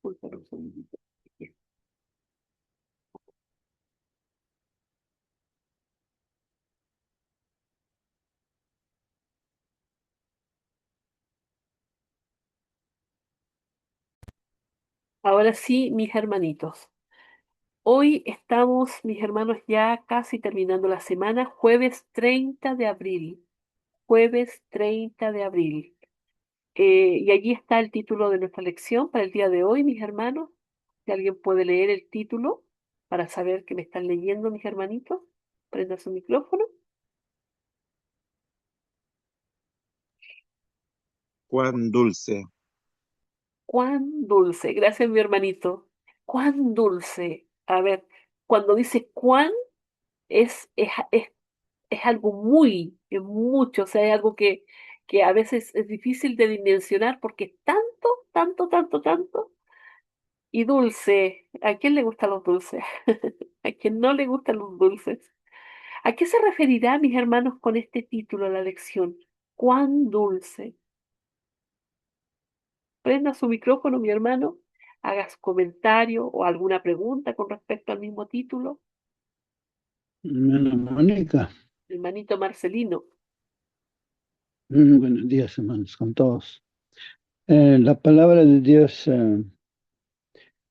Disculpen un segundito. Ahora sí, mis hermanitos. Hoy estamos, mis hermanos, ya casi terminando la semana, jueves 30 de abril. Jueves 30 de abril. Y allí está el título de nuestra lección para el día de hoy, mis hermanos. Si alguien puede leer el título para saber que me están leyendo, mis hermanitos, prenda su micrófono. Cuán dulce. Cuán dulce. Gracias, mi hermanito. Cuán dulce. A ver, cuando dice cuán, es algo muy, es mucho, o sea, es algo que a veces es difícil de dimensionar porque es tanto, tanto, tanto, tanto. Y dulce, ¿a quién le gustan los dulces? ¿A quién no le gustan los dulces? ¿A qué se referirá, mis hermanos, con este título a la lección? ¿Cuán dulce? Prenda su micrófono, mi hermano, haga su comentario o alguna pregunta con respecto al mismo título. Hermana Mónica, Hermanito Marcelino. buenos días, hermanos, con todos. La palabra de Dios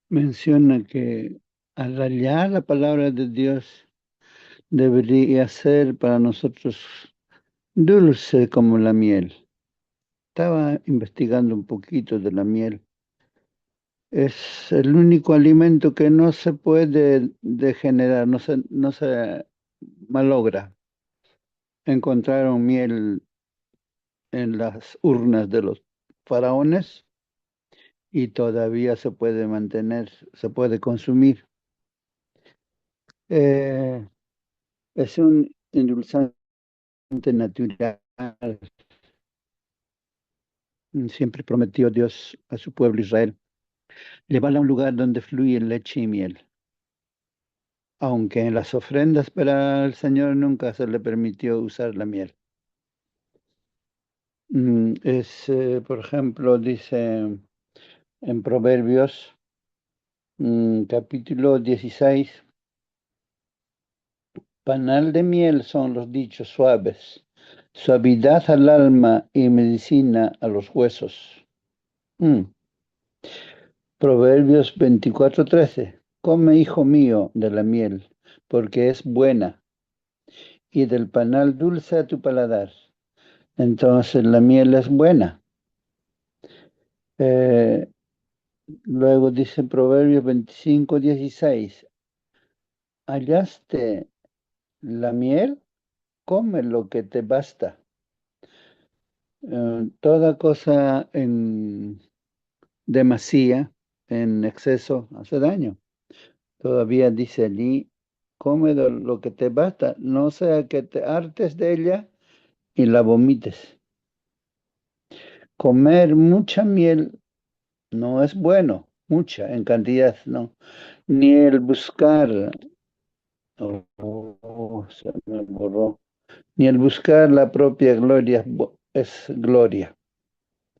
menciona que al hallar la palabra de Dios debería ser para nosotros dulce como la miel. Estaba investigando un poquito de la miel. Es el único alimento que no se puede degenerar, no se malogra. Encontraron miel en las urnas de los faraones y todavía se puede mantener, se puede consumir. Eh, es un endulzante natural. Siempre prometió Dios a su pueblo Israel llevarla a un lugar donde fluye leche y miel. Aunque en las ofrendas para el Señor nunca se le permitió usar la miel. Por ejemplo, dice en Proverbios, capítulo 16. Panal de miel son los dichos suaves, suavidad al alma y medicina a los huesos. Mm. Proverbios 24:13. Come, hijo mío, de la miel, porque es buena, y del panal dulce a tu paladar. Entonces la miel es buena. Eh, Luego dice Proverbios 25:16. Hallaste la miel, come lo que te basta. Toda cosa en demasía, en exceso, hace daño. Todavía dice allí, come de lo que te basta, no sea que te hartes de ella y la vomites. Comer mucha miel no es bueno, mucha en cantidad, no. Ni el buscar, se me borró, ni el buscar la propia gloria es gloria.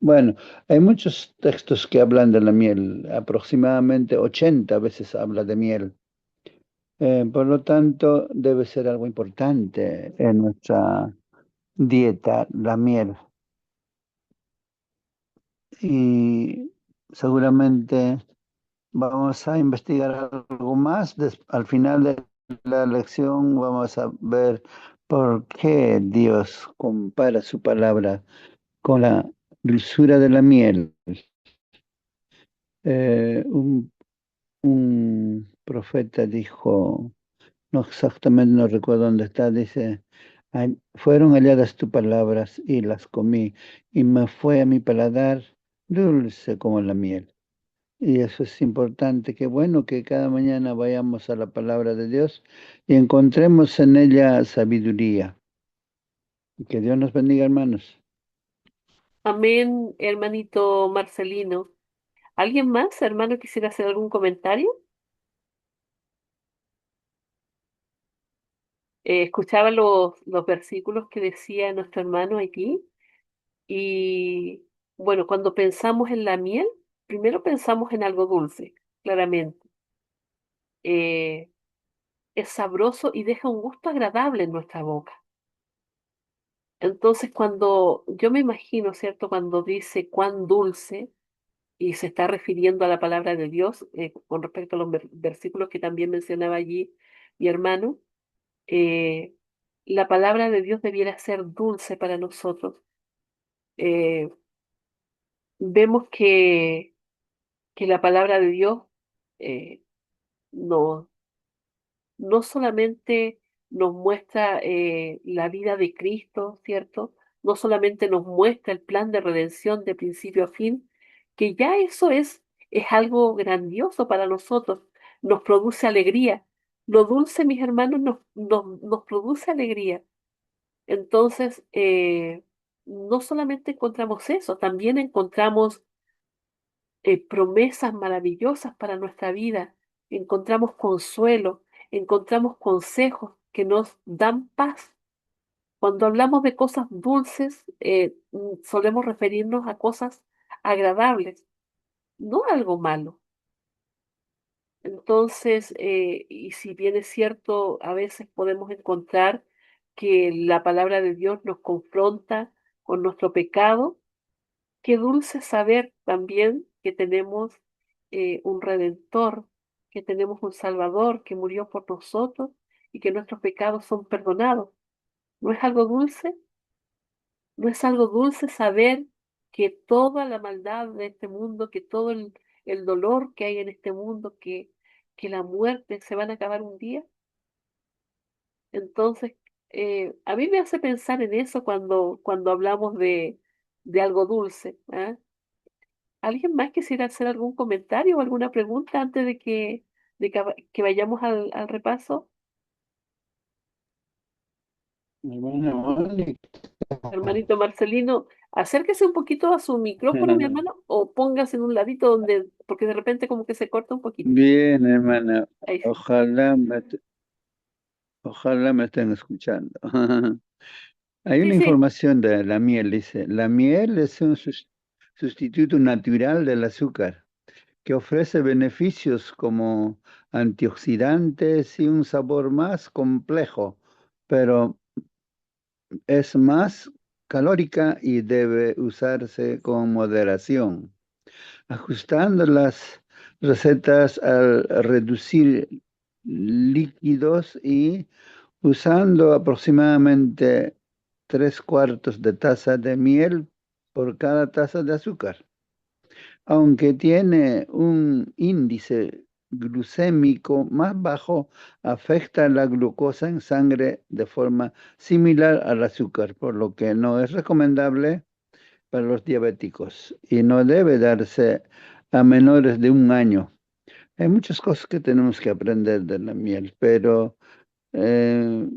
Bueno, hay muchos textos que hablan de la miel, aproximadamente 80 veces habla de miel. Por lo tanto, debe ser algo importante en nuestra dieta, la miel. Y seguramente vamos a investigar algo más. Al final de la lección vamos a ver por qué Dios compara su palabra con la dulzura de la miel. Un profeta dijo, no exactamente, no recuerdo dónde está, dice, fueron halladas tus palabras y las comí, y me fue a mi paladar dulce como la miel. Y eso es importante, qué bueno que cada mañana vayamos a la palabra de Dios y encontremos en ella sabiduría. Que Dios nos bendiga, hermanos. Amén, hermanito Marcelino. ¿Alguien más, hermano, quisiera hacer algún comentario? Escuchaba los versículos que decía nuestro hermano aquí y bueno, cuando pensamos en la miel, primero pensamos en algo dulce, claramente. Eh, es sabroso y deja un gusto agradable en nuestra boca. Entonces, cuando yo me imagino, ¿cierto? Cuando dice cuán dulce y se está refiriendo a la palabra de Dios, con respecto a los versículos que también mencionaba allí mi hermano, eh, la palabra de Dios debiera ser dulce para nosotros. Eh, vemos que la palabra de Dios eh, no, no solamente nos muestra la vida de Cristo, ¿cierto? No solamente nos muestra el plan de redención de principio a fin, que ya eso es algo grandioso para nosotros, nos produce alegría. Lo dulce, mis hermanos, nos produce alegría. Entonces, no solamente encontramos eso, también encontramos promesas maravillosas para nuestra vida, encontramos consuelo, encontramos consejos que nos dan paz. Cuando hablamos de cosas dulces, solemos referirnos a cosas agradables, no algo malo. Entonces, y si bien es cierto, a veces podemos encontrar que la palabra de Dios nos confronta con nuestro pecado. Qué dulce saber también que tenemos un redentor, que tenemos un Salvador que murió por nosotros y que nuestros pecados son perdonados. ¿No es algo dulce? ¿No es algo dulce saber que toda la maldad de este mundo, que todo el dolor que hay en este mundo, que la muerte se van a acabar un día? Entonces, a mí me hace pensar en eso cuando hablamos de algo dulce. ¿Ah? ¿Alguien más quisiera hacer algún comentario o alguna pregunta antes de que vayamos al repaso? Hermana Mónica. Hermanito Marcelino, acérquese un poquito a su micrófono, mi hermano, o póngase en un ladito porque de repente como que se corta un poquito. Bien, hermana. Ahí sí. Ojalá ojalá me estén escuchando. Hay Sí, una sí. información de la miel, dice, la miel es un sustituto natural del azúcar que ofrece beneficios como antioxidantes y un sabor más complejo, pero es más calórica y debe usarse con moderación, ajustando las recetas al reducir líquidos y usando aproximadamente 3/4 de taza de miel por cada taza de azúcar. Aunque tiene un índice glucémico más bajo, afecta la glucosa en sangre de forma similar al azúcar, por lo que no es recomendable para los diabéticos y no debe darse a menores de 1 año. Hay muchas cosas que tenemos que aprender de la miel, pero eh,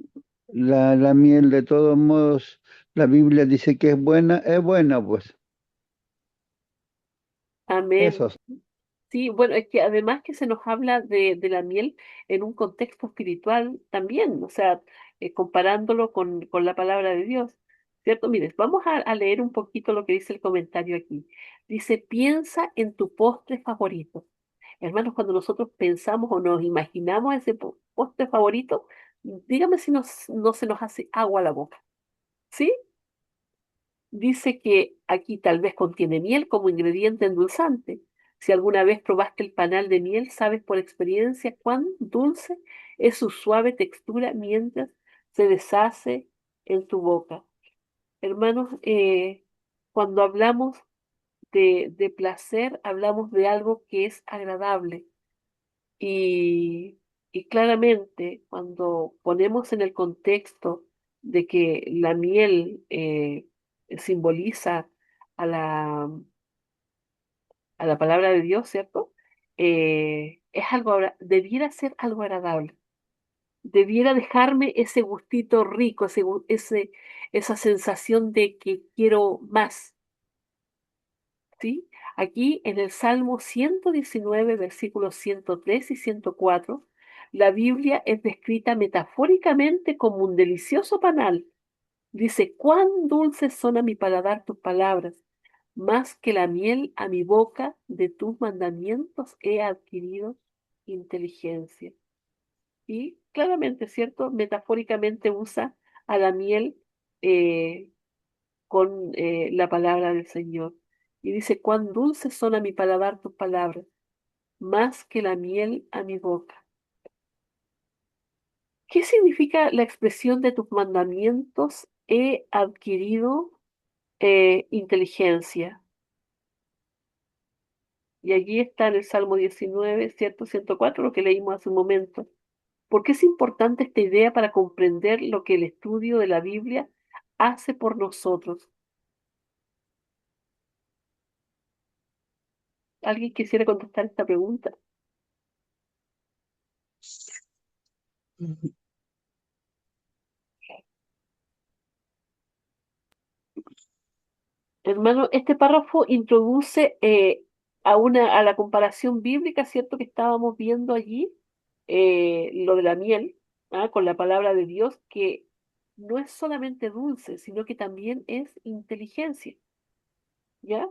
la miel de todos modos, la Biblia dice que es buena, pues Amén. eso. Sí, bueno, es que además que se nos habla de la miel en un contexto espiritual también, o sea, comparándolo con la palabra de Dios, ¿cierto? Mires, vamos a leer un poquito lo que dice el comentario aquí. Dice, piensa en tu postre favorito. Hermanos, cuando nosotros pensamos o nos imaginamos ese postre favorito, dígame si no se nos hace agua a la boca, ¿sí? Dice que aquí tal vez contiene miel como ingrediente endulzante. Si alguna vez probaste el panal de miel, sabes por experiencia cuán dulce es su suave textura mientras se deshace en tu boca. Hermanos, cuando hablamos de placer, hablamos de algo que es agradable. Y, y claramente, cuando ponemos en el contexto de que la miel simboliza a a la palabra de Dios, ¿cierto? Es algo, debiera ser algo agradable, debiera dejarme ese gustito rico, esa sensación de que quiero más. ¿Sí? Aquí en el Salmo 119, versículos 103 y 104, la Biblia es descrita metafóricamente como un delicioso panal. Dice, cuán dulces son a mi paladar tus palabras, Más que la miel a mi boca, de tus mandamientos he adquirido inteligencia. Y claramente, ¿cierto? Metafóricamente usa a la miel eh, con la palabra del Señor. Y dice, cuán dulces son a mi paladar tus palabras, más que la miel a mi boca. ¿Qué significa la expresión de tus mandamientos? He adquirido inteligencia. Y allí está en el Salmo 19, ¿cierto? 104, lo que leímos hace un momento. ¿Por qué es importante esta idea para comprender lo que el estudio de la Biblia hace por nosotros? ¿Alguien quisiera contestar esta pregunta? Hermano, este párrafo introduce a la comparación bíblica, ¿cierto? Que estábamos viendo allí, lo de la miel, ¿ah? Con la palabra de Dios, que no es solamente dulce, sino que también es inteligencia, ¿ya?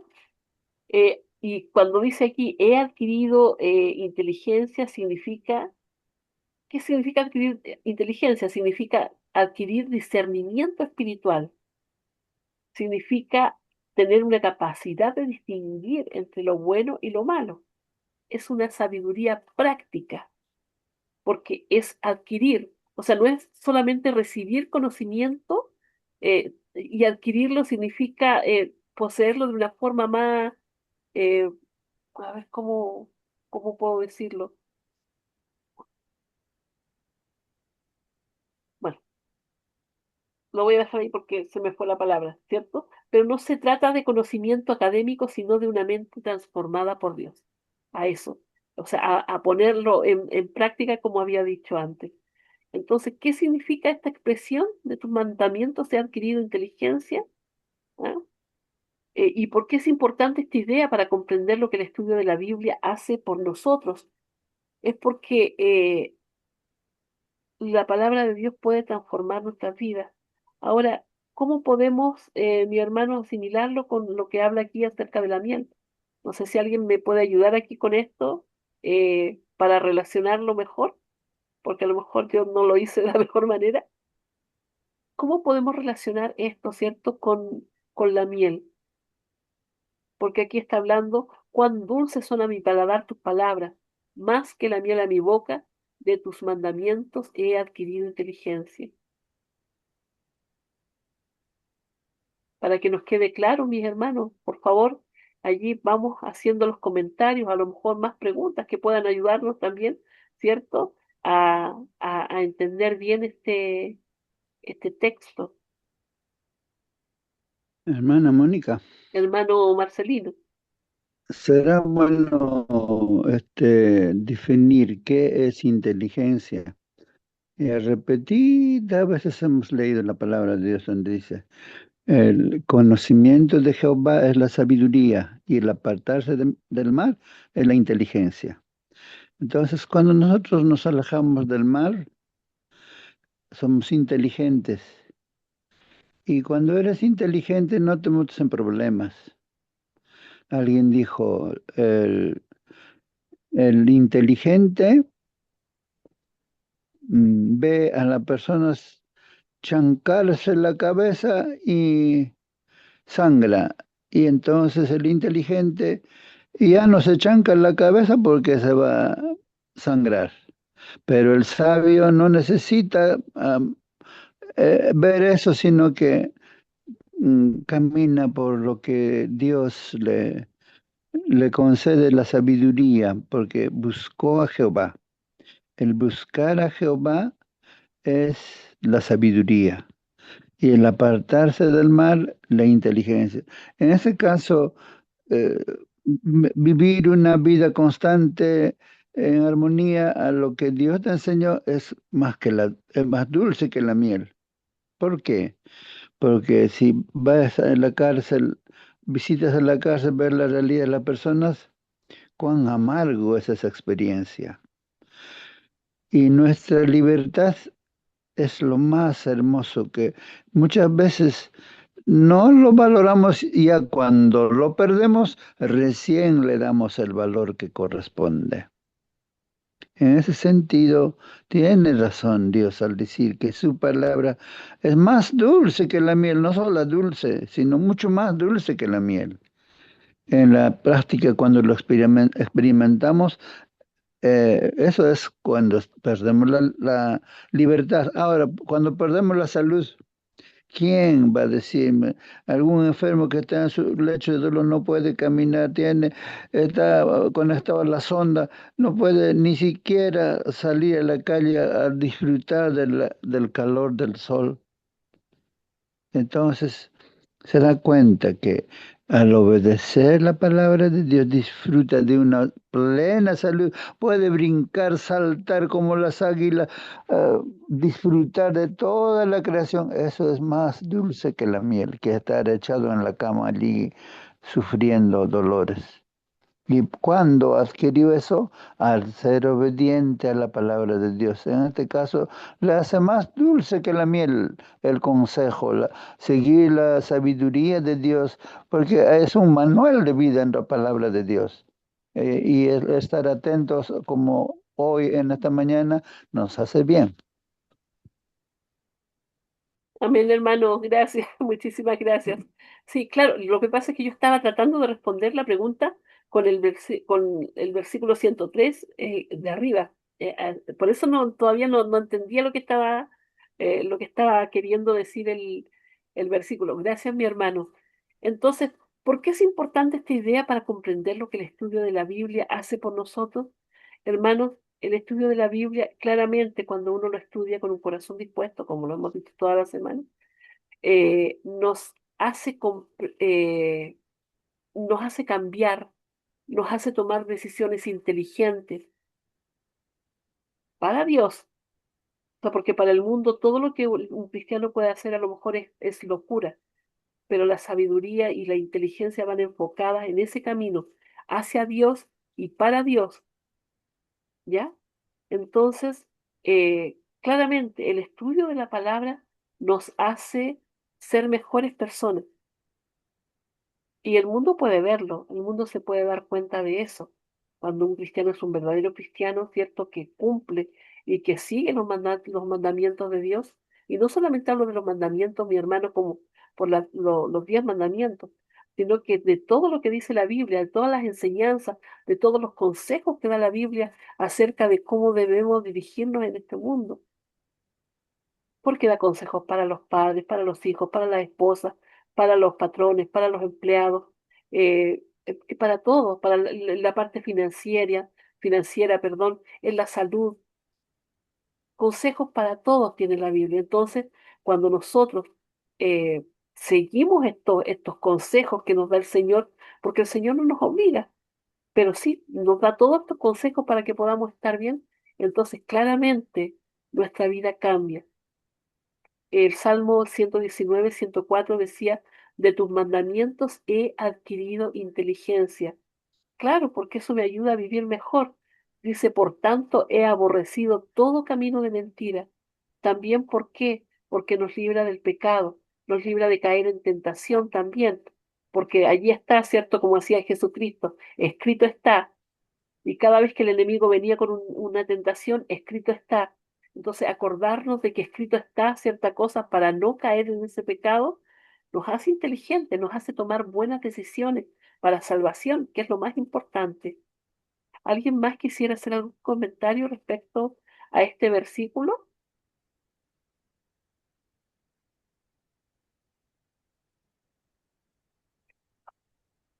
Y cuando dice aquí, he adquirido inteligencia, significa, ¿qué significa adquirir inteligencia? Significa adquirir discernimiento espiritual, significa tener una capacidad de distinguir entre lo bueno y lo malo. Es una sabiduría práctica, porque es adquirir, o sea, no es solamente recibir conocimiento, y adquirirlo significa poseerlo de una forma más, eh, a ver cómo puedo decirlo. Bueno, lo voy a dejar ahí porque se me fue la palabra, ¿cierto? Pero no se trata de conocimiento académico, sino de una mente transformada por Dios. A eso. O sea, a ponerlo en práctica como había dicho antes. Entonces, ¿qué significa esta expresión de tus mandamientos he adquirido inteligencia? ¿Ah? ¿Y por qué es importante esta idea para comprender lo que el estudio de la Biblia hace por nosotros? Es porque la palabra de Dios puede transformar nuestras vidas. Ahora, ¿cómo podemos, mi hermano, asimilarlo con lo que habla aquí acerca de la miel? No sé si alguien me puede ayudar aquí con esto para relacionarlo mejor, porque a lo mejor yo no lo hice de la mejor manera. ¿Cómo podemos relacionar esto, cierto, con la miel? Porque aquí está hablando, cuán dulces son a mi paladar tus palabras, más que la miel a mi boca, de tus mandamientos he adquirido inteligencia. Para que nos quede claro, mis hermanos, por favor, allí vamos haciendo los comentarios, a lo mejor más preguntas que puedan ayudarnos también, ¿cierto? A entender bien este texto, Hermana Mónica, hermano Marcelino. será bueno definir qué es inteligencia. Repetida veces hemos leído la palabra de Dios donde dice, el conocimiento de Jehová es la sabiduría y el apartarse del mal es la inteligencia. Entonces, cuando nosotros nos alejamos del mal, somos inteligentes. Y cuando eres inteligente no te metes en problemas. Alguien dijo, el inteligente ve a las personas chancarse la cabeza y sangra. Y entonces el inteligente ya no se chanca en la cabeza porque se va a sangrar. Pero el sabio no necesita ver eso, sino que camina por lo que Dios le concede la sabiduría, porque buscó a Jehová. El buscar a Jehová es la sabiduría y el apartarse del mal, la inteligencia. En ese caso, eh, vivir una vida constante en armonía a lo que Dios te enseñó es es más dulce que la miel. ¿Por qué? Porque si vas a la cárcel, visitas a la cárcel, ver la realidad de las personas, cuán amargo es esa experiencia. Y nuestra libertad es lo más hermoso que muchas veces no lo valoramos, ya cuando lo perdemos, recién le damos el valor que corresponde. En ese sentido, tiene razón Dios al decir que su palabra es más dulce que la miel, no solo dulce, sino mucho más dulce que la miel. En la práctica, cuando lo experimentamos, eso es cuando perdemos la libertad. Ahora, cuando perdemos la salud, ¿quién va a decirme? Algún enfermo que está en su lecho de dolor no puede caminar, está conectado a la sonda, no puede ni siquiera salir a la calle a disfrutar del calor del sol. Entonces se da cuenta que al obedecer la palabra de Dios disfruta de una plena salud, puede brincar, saltar como las águilas, disfrutar de toda la creación. Eso es más dulce que la miel, que estar echado en la cama allí sufriendo dolores. ¿Y cuándo adquirió eso? Al ser obediente a la palabra de Dios. En este caso, le hace más dulce que la miel el consejo, seguir la sabiduría de Dios, porque es un manual de vida en la palabra de Dios. Y el estar atentos como hoy en esta mañana nos hace bien. Amén, hermano, gracias, muchísimas gracias. Sí, claro, lo que pasa es que yo estaba tratando de responder la pregunta con el versículo 103 de arriba. Por eso todavía no entendía lo que estaba queriendo decir el versículo. Gracias, mi hermano. Entonces, ¿por qué es importante esta idea para comprender lo que el estudio de la Biblia hace por nosotros? Hermanos, el estudio de la Biblia, claramente, cuando uno lo estudia con un corazón dispuesto, como lo hemos visto toda la semana, nos hace cambiar, nos hace tomar decisiones inteligentes para Dios. O sea, porque para el mundo todo lo que un cristiano puede hacer a lo mejor es locura, pero la sabiduría y la inteligencia van enfocadas en ese camino hacia Dios y para Dios, ¿ya? Entonces, claramente el estudio de la palabra nos hace ser mejores personas. Y el mundo puede verlo, el mundo se puede dar cuenta de eso. Cuando un cristiano es un verdadero cristiano, ¿cierto? Que cumple y que sigue los mandamientos de Dios. Y no solamente hablo de los mandamientos, mi hermano, como por los 10 mandamientos, sino que de todo lo que dice la Biblia, de todas las enseñanzas, de todos los consejos que da la Biblia acerca de cómo debemos dirigirnos en este mundo, porque da consejos para los padres, para los hijos, para las esposas, para los patrones, para los empleados, para todos, para la parte financiera, perdón, en la salud. Consejos para todos tiene la Biblia. Entonces, cuando nosotros eh, seguimos estos consejos que nos da el Señor, porque el Señor no nos obliga, pero sí nos da todos estos consejos para que podamos estar bien, entonces claramente nuestra vida cambia. El Salmo 119, 104 decía, de tus mandamientos he adquirido inteligencia. Claro, porque eso me ayuda a vivir mejor. Dice, por tanto, he aborrecido todo camino de mentira. También, ¿por qué? Porque nos libra del pecado, nos libra de caer en tentación también. Porque allí está, ¿cierto? Como hacía Jesucristo, escrito está. Y cada vez que el enemigo venía con una tentación, escrito está. Entonces, acordarnos de que escrito está cierta cosa para no caer en ese pecado, nos hace inteligentes, nos hace tomar buenas decisiones para salvación, que es lo más importante. ¿Alguien más quisiera hacer algún comentario respecto a este versículo?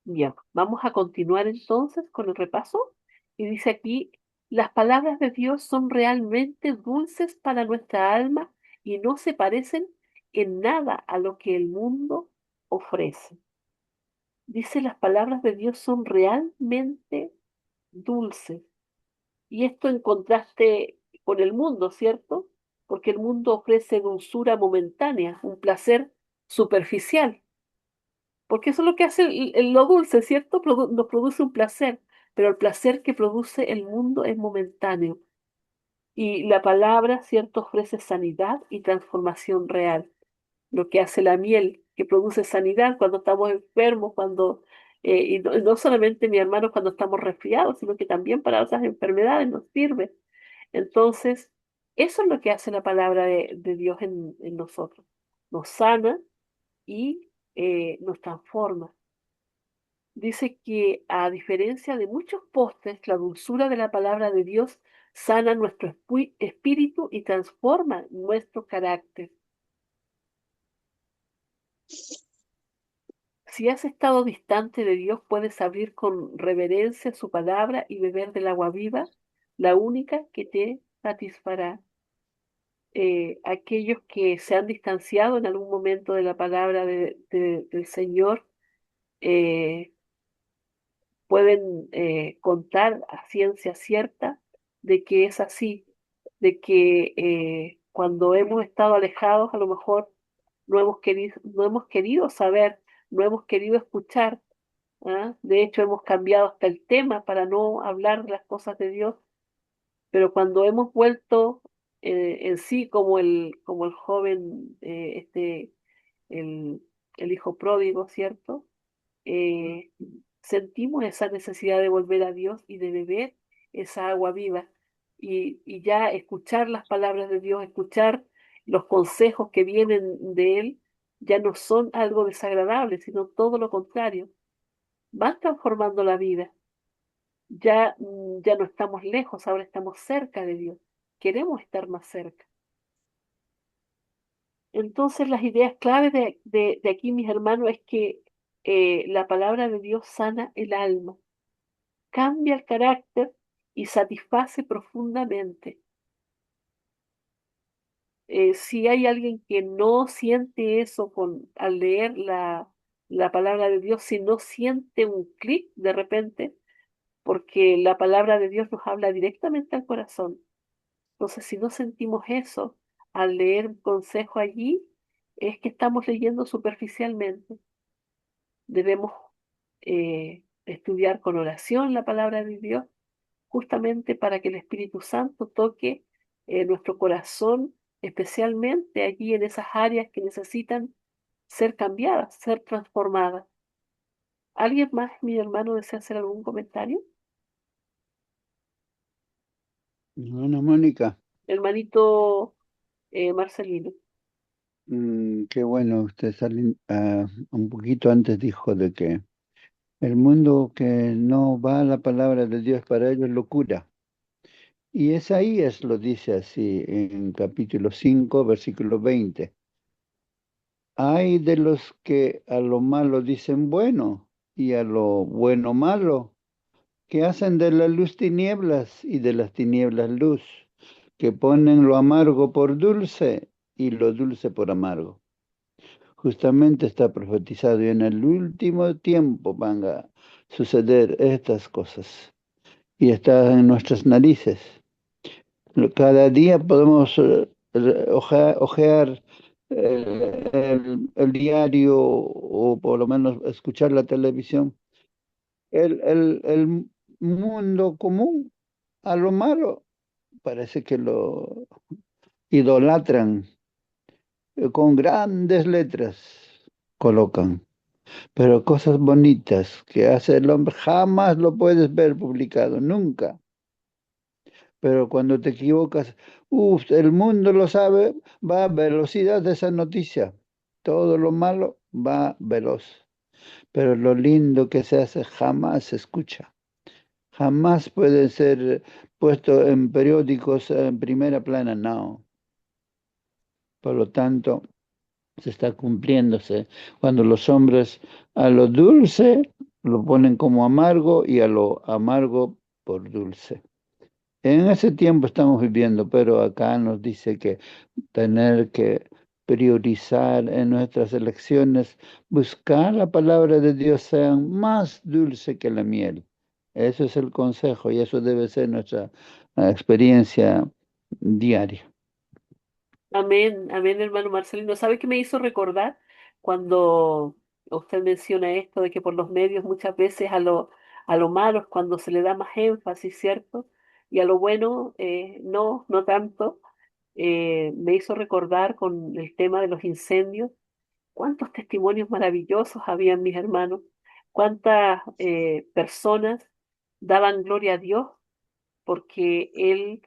Bien, vamos a continuar entonces con el repaso. Y dice aquí, las palabras de Dios son realmente dulces para nuestra alma y no se parecen en nada a lo que el mundo ofrece. Dice, las palabras de Dios son realmente dulces. Y esto en contraste con el mundo, ¿cierto? Porque el mundo ofrece dulzura momentánea, un placer superficial. Porque eso es lo que hace lo dulce, ¿cierto? Nos produce un placer, pero el placer que produce el mundo es momentáneo. Y la palabra, ¿cierto?, ofrece sanidad y transformación real. lo que hace la miel, que produce sanidad cuando estamos enfermos, y no solamente, mi hermano, cuando estamos resfriados, sino que también para otras enfermedades nos sirve. Entonces, eso es lo que hace la palabra de Dios en nosotros. Nos sana y nos transforma. Dice que a diferencia de muchos postres, la dulzura de la palabra de Dios sana nuestro espíritu y transforma nuestro carácter. Si has estado distante de Dios, puedes abrir con reverencia su palabra y beber del agua viva, la única que te satisfará. Aquellos que se han distanciado en algún momento de la palabra del Señor, eh, pueden contar a ciencia cierta de que es así, de que cuando hemos estado alejados, a lo mejor no hemos querido saber, no hemos querido escuchar. ¿Ah? De hecho, hemos cambiado hasta el tema para no hablar de las cosas de Dios, pero cuando hemos vuelto en sí, como el joven, el, el hijo pródigo, ¿cierto? eh, Sentimos esa necesidad de volver a Dios y de beber esa agua viva y ya escuchar las palabras de Dios, escuchar los consejos que vienen de Él, ya no son algo desagradable, sino todo lo contrario, van transformando la vida. Ya, ya no estamos lejos, ahora estamos cerca de Dios, queremos estar más cerca. Entonces, las ideas claves de aquí, mis hermanos, es que la palabra de Dios sana el alma, cambia el carácter y satisface profundamente. Si hay alguien que no siente eso al leer la palabra de Dios, si no siente un clic de repente, porque la palabra de Dios nos habla directamente al corazón. Entonces, si no sentimos eso al leer un consejo allí, es que estamos leyendo superficialmente. Debemos estudiar con oración la palabra de Dios justamente para que el Espíritu Santo toque nuestro corazón, especialmente allí en esas áreas que necesitan ser cambiadas, ser transformadas. ¿Alguien más, mi hermano, desea hacer algún comentario? Bueno, Mónica, Hermanito Marcelino. qué bueno, usted un poquito antes dijo de que el mundo que no va a la palabra de Dios para ellos es locura. Y Isaías lo dice así en capítulo 5 versículo 20. Hay de los que a lo malo dicen bueno y a lo bueno malo, que hacen de la luz tinieblas y de las tinieblas luz, que ponen lo amargo por dulce y lo dulce por amargo. Justamente está profetizado y en el último tiempo van a suceder estas cosas y está en nuestras narices. Cada día podemos ojear el diario o por lo menos escuchar la televisión. El mundo común a lo malo parece que lo idolatran, con grandes letras colocan, pero cosas bonitas que hace el hombre jamás lo puedes ver publicado, nunca. Pero cuando te equivocas, el mundo lo sabe, va a velocidad de esa noticia. Todo lo malo va veloz, pero lo lindo que se hace jamás se escucha. Jamás puede ser puesto en periódicos en primera plana, no. Por lo tanto, se está cumpliéndose cuando los hombres a lo dulce lo ponen como amargo y a lo amargo por dulce. En ese tiempo estamos viviendo, pero acá nos dice que tener que priorizar en nuestras elecciones, buscar la palabra de Dios sean más dulce que la miel. Ese es el consejo y eso debe ser nuestra experiencia diaria. Amén, amén, hermano Marcelino. ¿Sabe qué me hizo recordar cuando usted menciona esto de que por los medios muchas veces a lo malo es cuando se le da más énfasis, ¿cierto? Y a lo bueno no tanto. me hizo recordar con el tema de los incendios, cuántos testimonios maravillosos habían mis hermanos, cuántas personas daban gloria a Dios porque él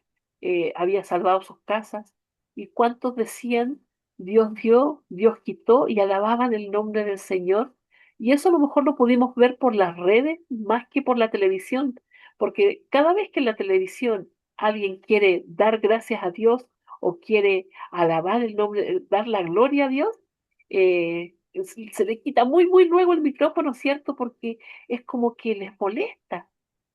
había salvado sus casas, y cuántos decían, Dios dio, Dios quitó, y alababan el nombre del Señor. Y eso a lo mejor lo pudimos ver por las redes más que por la televisión, porque cada vez que en la televisión alguien quiere dar gracias a Dios o quiere alabar el nombre, dar la gloria a Dios, se le quita muy, muy luego el micrófono, ¿cierto? Porque es como que les molesta,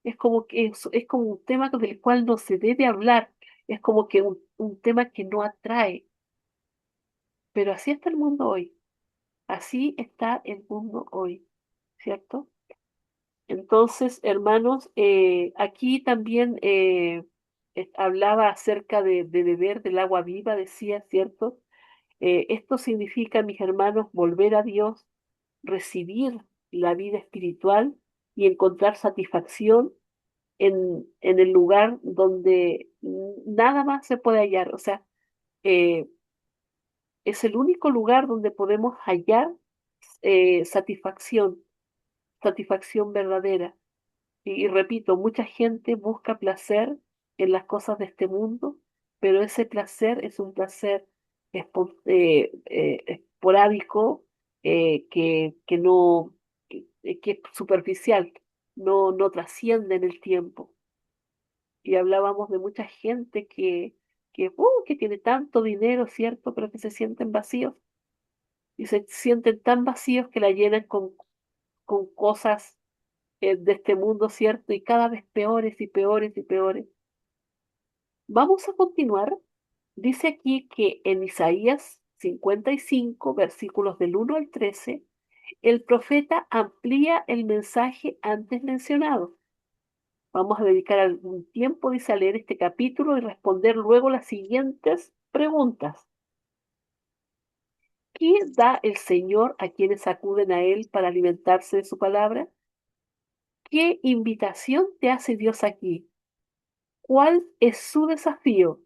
es como que es como un tema del cual no se debe hablar, es como que un tema que no atrae. Pero así está el mundo hoy, así está el mundo hoy, ¿cierto? Entonces, hermanos, aquí también hablaba acerca de beber del agua viva, decía, ¿cierto? Esto significa, mis hermanos, volver a Dios, recibir la vida espiritual y encontrar satisfacción en el lugar donde nada más se puede hallar. O sea, eh, es el único lugar donde podemos hallar satisfacción, satisfacción verdadera. Y repito, mucha gente busca placer en las cosas de este mundo, pero ese placer es un placer esporádico, que no, que es superficial, no trasciende en el tiempo. Y hablábamos de mucha gente que tiene tanto dinero, ¿cierto? Pero que se sienten vacíos y se sienten tan vacíos que la llenan con cosas de este mundo, ¿cierto? Y cada vez peores y peores y peores. Vamos a continuar. Dice aquí que en Isaías 55, versículos del 1 al 13, el profeta amplía el mensaje antes mencionado. Vamos a dedicar algún tiempo, dice, a leer este capítulo y responder luego las siguientes preguntas. ¿Qué da el Señor a quienes acuden a Él para alimentarse de su palabra? ¿Qué invitación te hace Dios aquí? ¿Cuál es su desafío?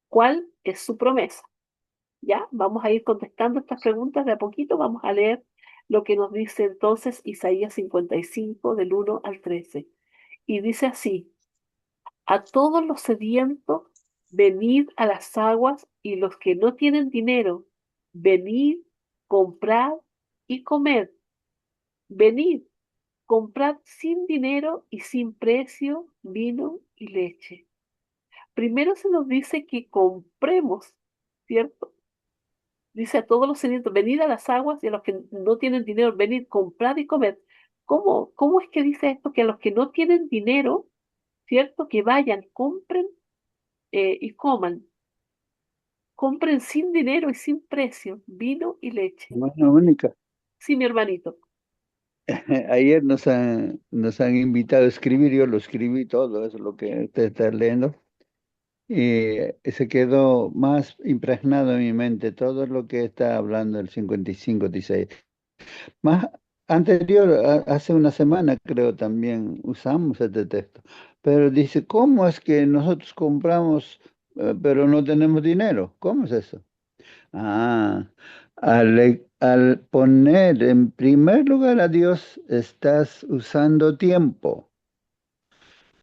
¿Cuál es su promesa? Ya, vamos a ir contestando estas preguntas de a poquito. Vamos a leer lo que nos dice entonces Isaías 55 del 1 al 13. Y dice así: a todos los sedientos, venid a las aguas, y los que no tienen dinero, venid, comprad y comed. Venid, comprad sin dinero y sin precio vino y leche. Primero se nos dice que compremos, ¿cierto? Dice a todos los sedientos, venid a las aguas, y a los que no tienen dinero, venid, comprad y comed. ¿Cómo es que dice esto? Que a los que no tienen dinero, ¿cierto? Que vayan, compren y coman. Compren sin dinero y sin precio vino y leche. Hermana Mónica, Sí, mi hermanito. ayer nos han invitado a escribir, yo lo escribí todo, eso es lo que usted está leyendo, y se quedó más impregnado en mi mente todo lo que está hablando el 55, 16. Más anterior, hace una semana creo también usamos este texto, pero dice, ¿cómo es que nosotros compramos, pero no tenemos dinero? ¿Cómo es eso? Ah, al poner en primer lugar a Dios, estás usando tiempo.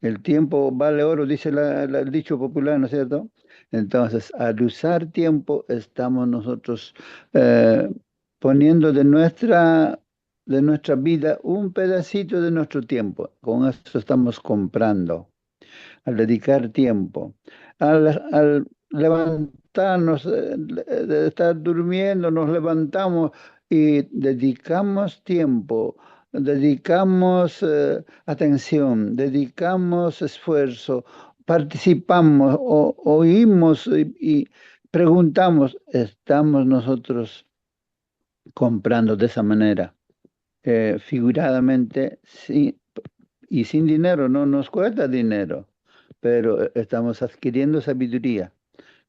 El tiempo vale oro, dice el dicho popular, ¿no es cierto? Entonces, al usar tiempo, estamos nosotros eh, poniendo de nuestra vida un pedacito de nuestro tiempo. Con eso estamos comprando al dedicar tiempo, al levantarnos, de estar durmiendo, nos levantamos y dedicamos tiempo, dedicamos atención, dedicamos esfuerzo, participamos, oímos y preguntamos, ¿estamos nosotros comprando de esa manera? Figuradamente, sí, y sin dinero, no nos cuesta dinero, pero estamos adquiriendo sabiduría.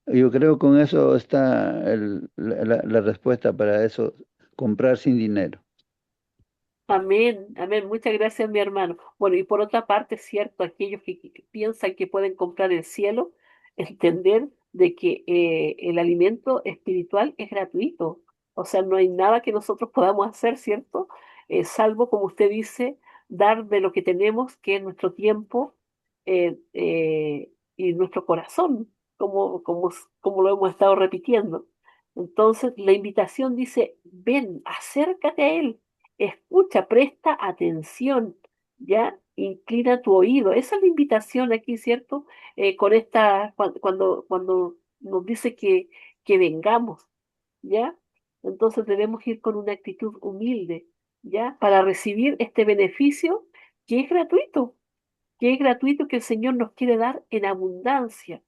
Yo creo con eso está la respuesta para eso, comprar sin dinero. Amén, amén. Muchas gracias, mi hermano. Bueno, y por otra parte, es cierto, aquellos que piensan que pueden comprar el cielo, entender de que el alimento espiritual es gratuito. O sea, no hay nada que nosotros podamos hacer, ¿cierto? Salvo, como usted dice, dar de lo que tenemos, que es nuestro tiempo y nuestro corazón, como lo hemos estado repitiendo. Entonces, la invitación dice, ven, acércate a Él, escucha, presta atención, ¿ya? Inclina tu oído. Esa es la invitación aquí, ¿cierto? Con esta, cuando nos dice que vengamos, ¿ya? Entonces debemos ir con una actitud humilde, ¿ya? Para recibir este beneficio que es gratuito que el Señor nos quiere dar en abundancia,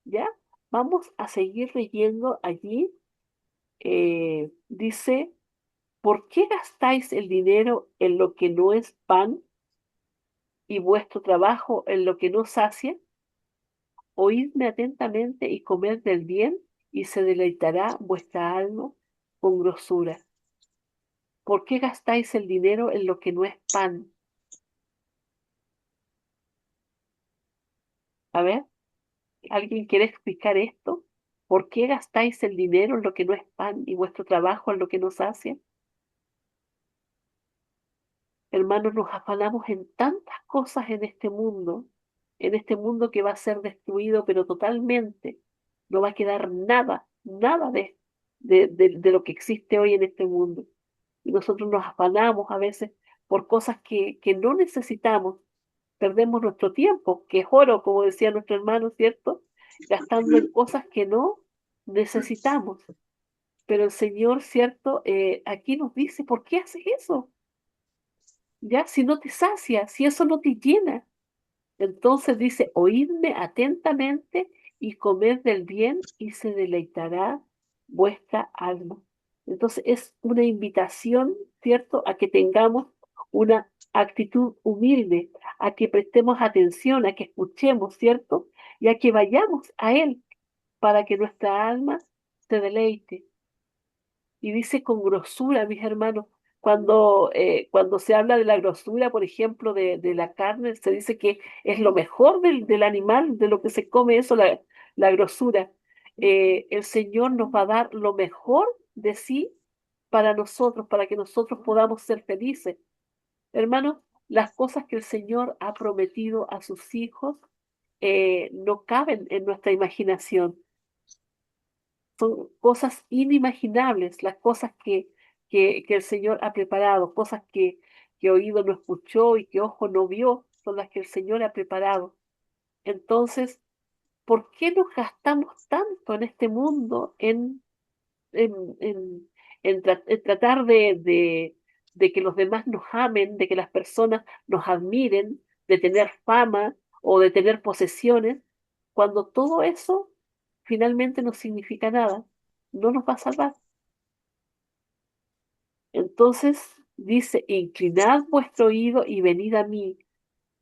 ¿ya? Vamos a seguir leyendo allí. Dice, ¿por qué gastáis el dinero en lo que no es pan y vuestro trabajo en lo que no sacia? Oídme atentamente y comed del bien, y se deleitará vuestra alma con grosura. ¿Por qué gastáis el dinero en lo que no es pan? A ver, ¿alguien quiere explicar esto? ¿Por qué gastáis el dinero en lo que no es pan y vuestro trabajo en lo que no sacia? Hermanos, nos afanamos en tantas cosas en este mundo que va a ser destruido, pero totalmente. No va a quedar nada, nada de lo que existe hoy en este mundo. Y nosotros nos afanamos a veces por cosas que no necesitamos. Perdemos nuestro tiempo, que es oro, como decía nuestro hermano, ¿cierto? Gastando en cosas que no necesitamos. Pero el Señor, ¿cierto? Aquí nos dice, ¿por qué haces eso? ¿Ya? Si no te sacia, si eso no te llena. Entonces dice, oídme atentamente y comed del bien y se deleitará vuestra alma. Entonces es una invitación, ¿cierto?, a que tengamos una actitud humilde, a que prestemos atención, a que escuchemos, ¿cierto? Y a que vayamos a Él para que nuestra alma se deleite. Y dice con grosura, mis hermanos, cuando se habla de la grosura, por ejemplo, de la carne, se dice que es lo mejor del animal, de lo que se come, eso, la grosura. El Señor nos va a dar lo mejor de sí para nosotros, para que nosotros podamos ser felices. Hermanos, las cosas que el Señor ha prometido a sus hijos no caben en nuestra imaginación. Son cosas inimaginables, las cosas que el Señor ha preparado, cosas que oído no escuchó y que ojo no vio, son las que el Señor ha preparado. Entonces, ¿por qué nos gastamos tanto en este mundo en, en- en tratar de que los demás nos amen, de que las personas nos admiren, de tener fama o de tener posesiones, cuando todo eso finalmente no significa nada, no nos va a salvar? Entonces dice, inclinad vuestro oído y venid a mí,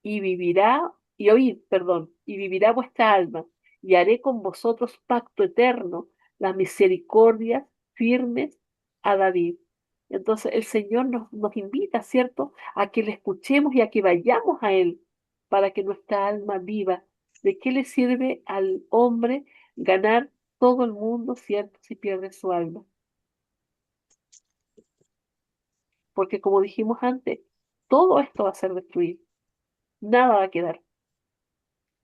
y vivirá, y oíd, perdón, y vivirá vuestra alma, y haré con vosotros pacto eterno, las misericordias firmes a David. Entonces el Señor nos invita, ¿cierto?, a que le escuchemos y a que vayamos a Él para que nuestra alma viva. ¿De qué le sirve al hombre ganar todo el mundo, ¿cierto?, si pierde su alma? Porque como dijimos antes, todo esto va a ser destruido, nada va a quedar.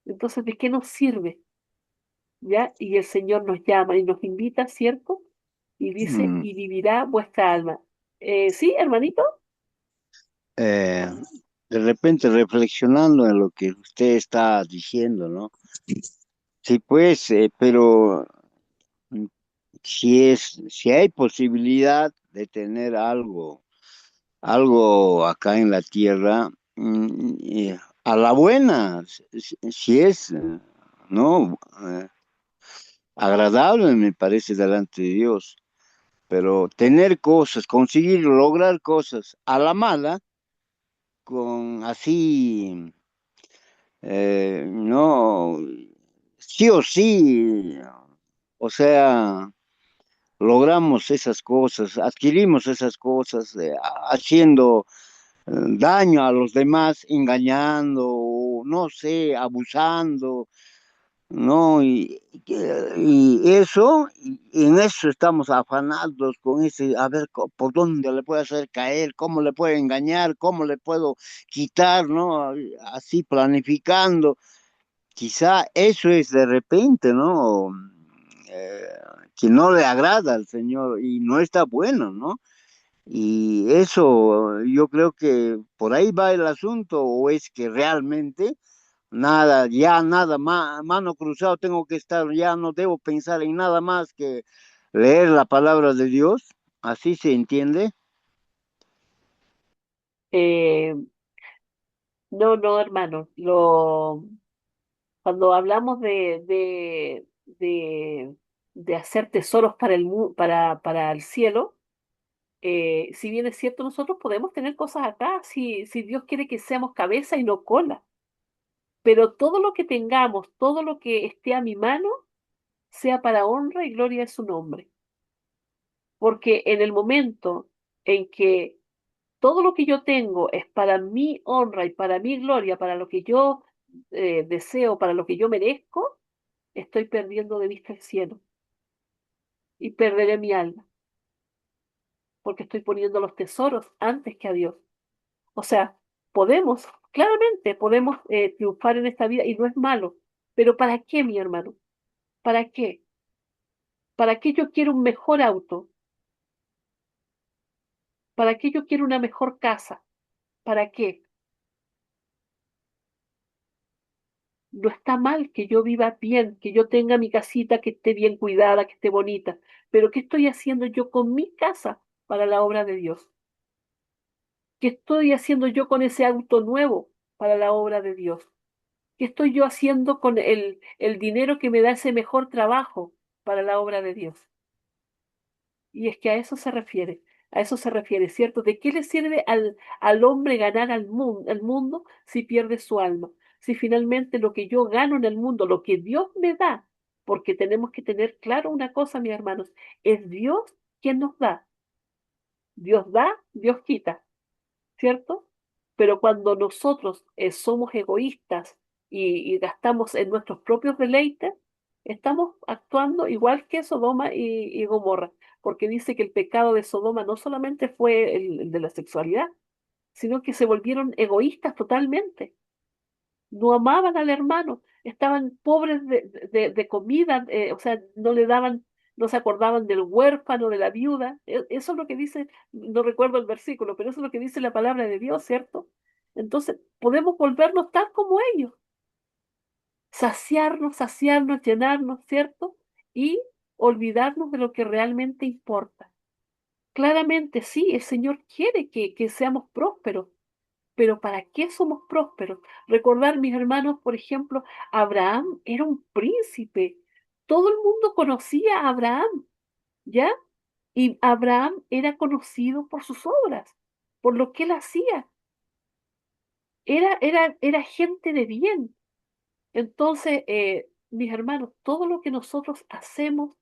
Entonces, ¿de qué nos sirve? ¿Ya? Y el Señor nos llama y nos invita, ¿cierto? Y dice, Mm, y vivirá vuestra alma. ¿Sí, hermanito? eh, de repente reflexionando en lo que usted está diciendo, ¿no? Sí, pues, pero mm, si hay posibilidad de tener algo acá en la tierra, a la buena, si es, ¿no? Agradable, me parece, delante de Dios. Pero tener cosas, conseguir lograr cosas a la mala, con así, no, sí o sí, o sea, logramos esas cosas, adquirimos esas cosas, haciendo daño a los demás, engañando, o no sé, abusando, ¿no? Y eso, y en eso estamos afanados con ese, a ver por dónde le puedo hacer caer, cómo le puedo engañar, cómo le puedo quitar, ¿no? Así planificando. Quizá eso es de repente, ¿no? Eh, que no le agrada al Señor y no está bueno, ¿no? Y eso, yo creo que por ahí va el asunto, o es que realmente nada, ya nada más, mano cruzado tengo que estar, ya no debo pensar en nada más que leer la palabra de Dios, así se entiende. Eh, no, no, hermano. Cuando hablamos de hacer tesoros para para el cielo, si bien es cierto, nosotros podemos tener cosas acá, si Dios quiere que seamos cabeza y no cola. Pero todo lo que tengamos, todo lo que esté a mi mano, sea para honra y gloria de su nombre. Porque en el momento en que todo lo que yo tengo es para mi honra y para mi gloria, para lo que yo deseo, para lo que yo merezco, estoy perdiendo de vista el cielo y perderé mi alma, porque estoy poniendo los tesoros antes que a Dios. O sea, podemos, claramente podemos triunfar en esta vida y no es malo, pero ¿para qué, mi hermano? ¿Para qué? ¿Para qué yo quiero un mejor auto? ¿Para qué yo quiero una mejor casa? ¿Para qué? No está mal que yo viva bien, que yo tenga mi casita, que esté bien cuidada, que esté bonita, pero ¿qué estoy haciendo yo con mi casa para la obra de Dios? ¿Qué estoy haciendo yo con ese auto nuevo para la obra de Dios? ¿Qué estoy yo haciendo con el dinero que me da ese mejor trabajo para la obra de Dios? Y es que a eso se refiere, ¿cierto? ¿De qué le sirve al hombre ganar al mundo si pierde su alma? Si finalmente lo que yo gano en el mundo, lo que Dios me da, porque tenemos que tener claro una cosa, mis hermanos, es Dios quien nos da. Dios da, Dios quita. ¿Cierto? Pero cuando nosotros somos egoístas y gastamos en nuestros propios deleites, estamos actuando igual que Sodoma y Gomorra, porque dice que el pecado de Sodoma no solamente fue el de la sexualidad, sino que se volvieron egoístas totalmente, no amaban al hermano, estaban pobres de comida, o sea, no le daban, no se acordaban del huérfano, de la viuda. Eso es lo que dice, no recuerdo el versículo, pero eso es lo que dice la palabra de Dios, ¿cierto? Entonces, podemos volvernos tal como ellos, saciarnos, llenarnos, ¿cierto? Y olvidarnos de lo que realmente importa. Claramente, sí, el Señor quiere que seamos prósperos, pero ¿para qué somos prósperos? Recordar, mis hermanos, por ejemplo, Abraham era un príncipe. Todo el mundo conocía a Abraham, ¿ya? Y Abraham era conocido por sus obras, por lo que él hacía. Era gente de bien. Entonces, mis hermanos, todo lo que nosotros hacemos,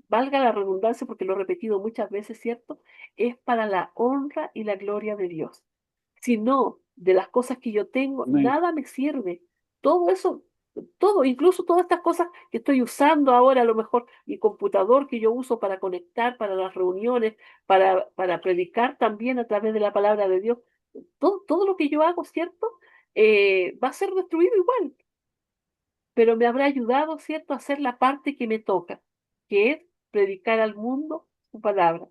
valga la redundancia porque lo he repetido muchas veces, ¿cierto? Es para la honra y la gloria de Dios. Si no, de las cosas que yo tengo, Amén. nada me sirve. Todo eso, todo, incluso todas estas cosas que estoy usando ahora, a lo mejor mi computador que yo uso para conectar, para las reuniones, para predicar también a través de la palabra de Dios, todo lo que yo hago, ¿cierto? Va a ser destruido igual, pero me habrá ayudado, ¿cierto?, a hacer la parte que me toca, que es predicar al mundo su palabra.